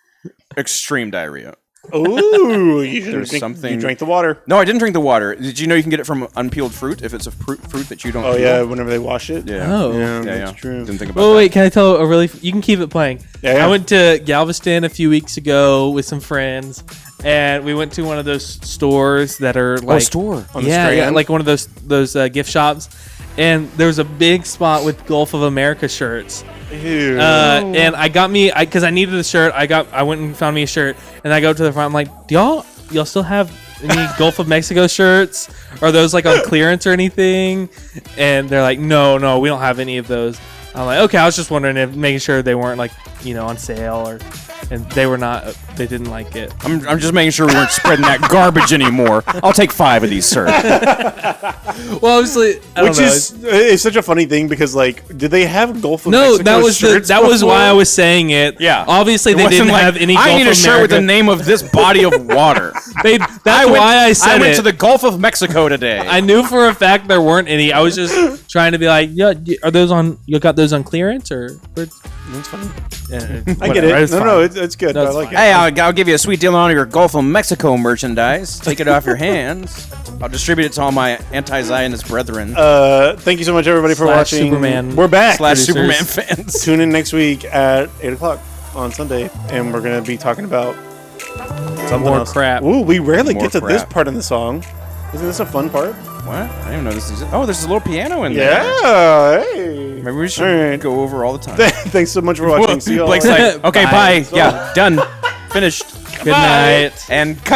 extreme diarrhea. Ooh, you should There's drink, something- You drank the water. No, I didn't drink the water. Did you know you can get it from unpeeled fruit if it's a fruit that you don't Oh peel? yeah, whenever they wash it. Yeah. Oh. Yeah, Yeah, that's yeah. true. Didn't think about Oh that. wait, can I tell a really? You can keep it playing. Yeah, yeah. I went to Galveston a few weeks ago with some friends, and we went to one of those stores that are like store. On the yeah, Strand? like one of those gift shops. And there was a big spot with Gulf of America shirts. Ew. And I got me because I needed a shirt. I went and found me a shirt, and I go to the front. I'm like, do y'all still have any Gulf of Mexico shirts? Are those like on clearance or anything? And they're like, no, we don't have any of those. I'm like, okay, I was just wondering if making sure they weren't like on sale and they were not. They didn't like it. I'm just making sure we weren't spreading that garbage anymore. I'll take 5 of these, sir. Well, obviously, I don't Which know. is it's such a funny thing because like, did they have Gulf of No, Mexico that was shirts that was before? why I was saying it. Yeah. Obviously, It they wasn't didn't like, have any. I Gulf need a of shirt with the America. name of this body of water. That's why I said I went it. to the Gulf of Mexico today. I knew for a fact there weren't any. I was just trying to be like, yeah, are those on? You got those on clearance or? That's fine. Yeah, I get it. No, it's good. No, I it's like fine. it. Hey, I'll give you a sweet deal on your Gulf of Mexico merchandise. Take it off your hands. I'll distribute it to all my anti-Zionist brethren Thank you so much, everybody, for Slash watching. Superman. We're back. / producers. Superman fans. Tune in next week at 8:00 on Sunday, and we're gonna be talking about something More else. crap. Ooh, we rarely More get to this crap. part in the song. Isn't this a fun part? What? I didn't even know this existed. Oh, there's a little piano in there. Yeah. Hey. Maybe we should All right. go over all the time. Thanks so much for watching. See y'all. Blake's like, okay, Bye. bye. Yeah, done. Finished. Good night. And cut.